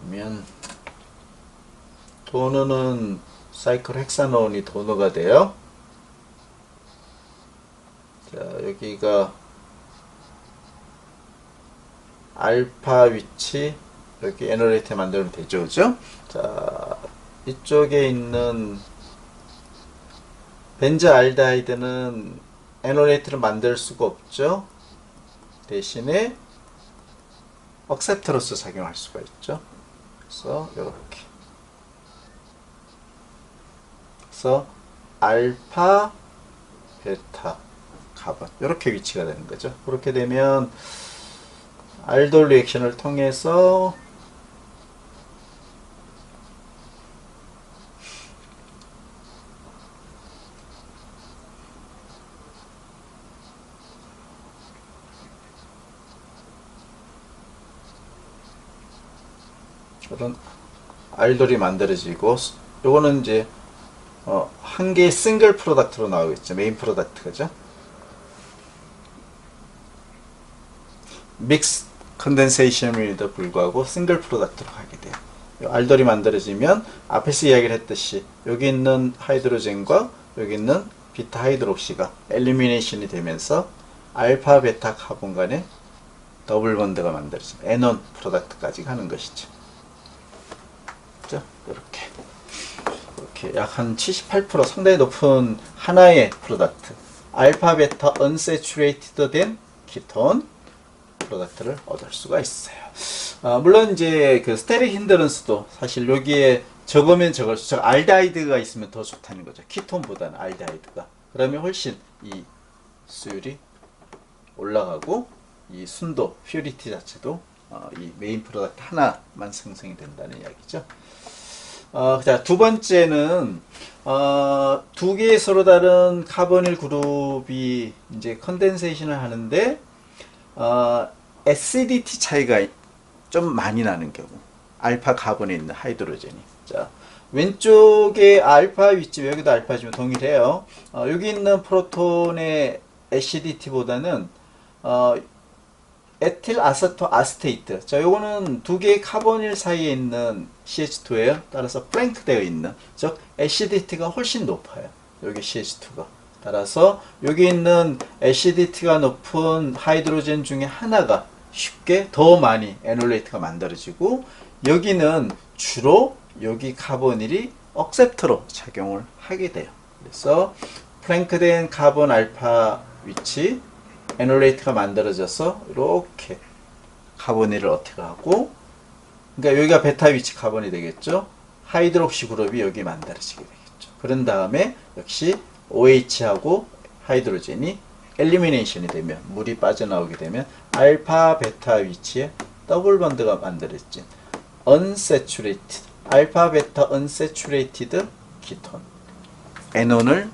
보면 도너는 사이클 헥사논이 도너가 돼요. 자, 여기가 알파 위치 여기 에놀레이트 만들면 되죠. 그죠? 자, 이쪽에 있는 벤즈알데하이드는 에놀레이트를 만들 수가 없죠. 대신에 억셉터로서 작용할 수가 있죠. 그래서 이렇게 그래서 알파 베타 카본 이렇게 위치가 되는 거죠. 그렇게 되면 알돌 리액션을 통해서 그런 알돌이 만들어지고 요거는 이제 한 개의 싱글 프로덕트로 나오겠죠. 메인 프로덕트죠. 믹스 컨덴세이션에도 불구하고 싱글 프로덕트로 가게 돼요. 알돌이 만들어지면 앞에서 이야기를 했듯이 여기 있는 하이드로젠과 여기 있는 비타 하이드록시가 엘리미네이션이 되면서 알파 베타 카본 간에 더블 본드가 만들어집니다. 에논 프로덕트까지 가는 것이죠. 그죠? 이렇게 약 한 78% 상당히 높은 하나의 프로덕트 알파 베타 언세츄레이티드 된 키톤 프로덕트를 얻을 수가 있어요. 물론 이제 그 스테릭 힌드런스도 사실 여기에 적으면 적을수록 알데하이드가 있으면 더 좋다는 거죠. 키톤보다는 알데하이드가. 그러면 훨씬 이 수율이 올라가고 이 순도, 퓨리티 자체도 이 메인 프로덕트 하나만 생성이 된다는 이야기죠. 자, 두 번째는 두 개의 서로 다른 카보닐 그룹이 이제 컨덴세이션을 하는데 acidity 차이가 좀 많이 나는 경우, 알파 카본에 있는 하이드로젠이. 자, 왼쪽에 알파 위치, 여기도 알파지만 동일해요. 여기 있는 프로톤의 acidity보다는 에틸 아세토 아스테이트. 자, 요거는 두 개의 카보닐 사이에 있는 CH2예요. 따라서 플랭크 되어 있는, 즉 acidity가 훨씬 높아요. 여기 CH2가. 따라서 여기 있는 acidity가 높은 하이드로젠 중에 하나가 쉽게 더 많이 에놀레이트가 만들어지고, 여기는 주로 여기 카보닐이 억셉터로 작용을 하게 돼요. 그래서 플랭크된 카본 알파 위치 에놀레이트가 만들어져서 이렇게 카보닐을 어떻게 하고, 그러니까 여기가 베타 위치 카본이 되겠죠. 하이드록시 그룹이 여기 만들어지게 되겠죠. 그런 다음에 역시 OH하고 하이드로젠이 엘리미네이션이 되면, 물이 빠져나오게 되면 알파 베타 위치에 더블 번드가 만들어진 unsaturated, 알파 베타 unsaturated 키톤 에논을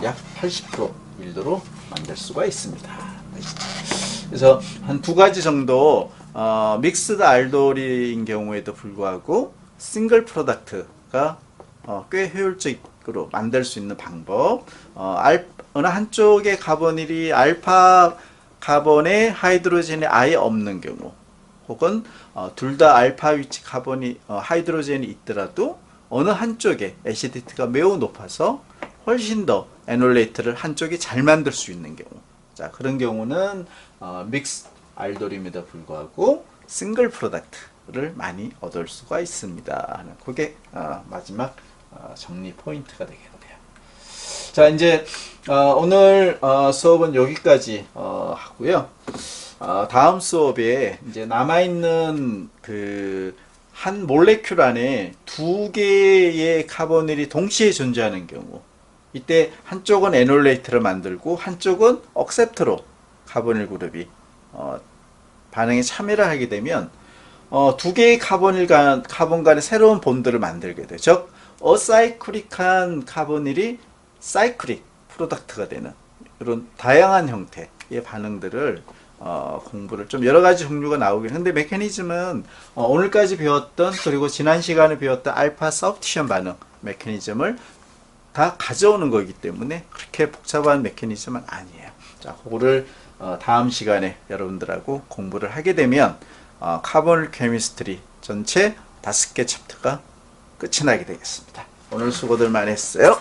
약 80% 밀도로 만들 수가 있습니다. 그래서 한 두 가지 정도 믹스드 알돌인 경우에도 불구하고 싱글 프로덕트가 꽤 효율적으로 만들 수 있는 방법. 어느 한쪽의 카보닐이 알파 카본에 하이드로젠이 아예 없는 경우, 혹은 둘 다 알파 위치 카본이 하이드로젠이 있더라도 어느 한쪽에 애시디티가 매우 높아서 훨씬 더 에놀레이트를 한쪽이 잘 만들 수 있는 경우, 자, 그런 경우는 믹스 알돌임에도 불구하고 싱글 프로덕트를 많이 얻을 수가 있습니다. 그게 마지막 정리 포인트가 되겠네요. 자, 이제 오늘 수업은 여기까지 하고요. 다음 수업에 이제 남아있는 한 몰레큘 안에 두 개의 카보닐이 동시에 존재하는 경우, 이때 한쪽은 에놀레이트를 만들고 한쪽은 억셉트로 카보닐 그룹이 반응에 참여를 하게 되면 두 개의 카본 간의 새로운 본드를 만들게 돼요. 즉 어사이클릭한 카보닐이 사이클릭 프로덕트가 되는 이런 다양한 형태의 반응들을 공부를 좀 여러 가지 종류가 나오긴 한데, 메커니즘은 오늘까지 배웠던, 그리고 지난 시간에 배웠던 알파 서브티션 반응 메커니즘을 다 가져오는 거기 때문에 그렇게 복잡한 메커니즘은 아니에요. 자, 그거를 다음 시간에 여러분들하고 공부를 하게 되면 카본 케미스트리 전체 5개 챕터가 끝이 나게 되겠습니다. 오늘 수고들 많이 했어요.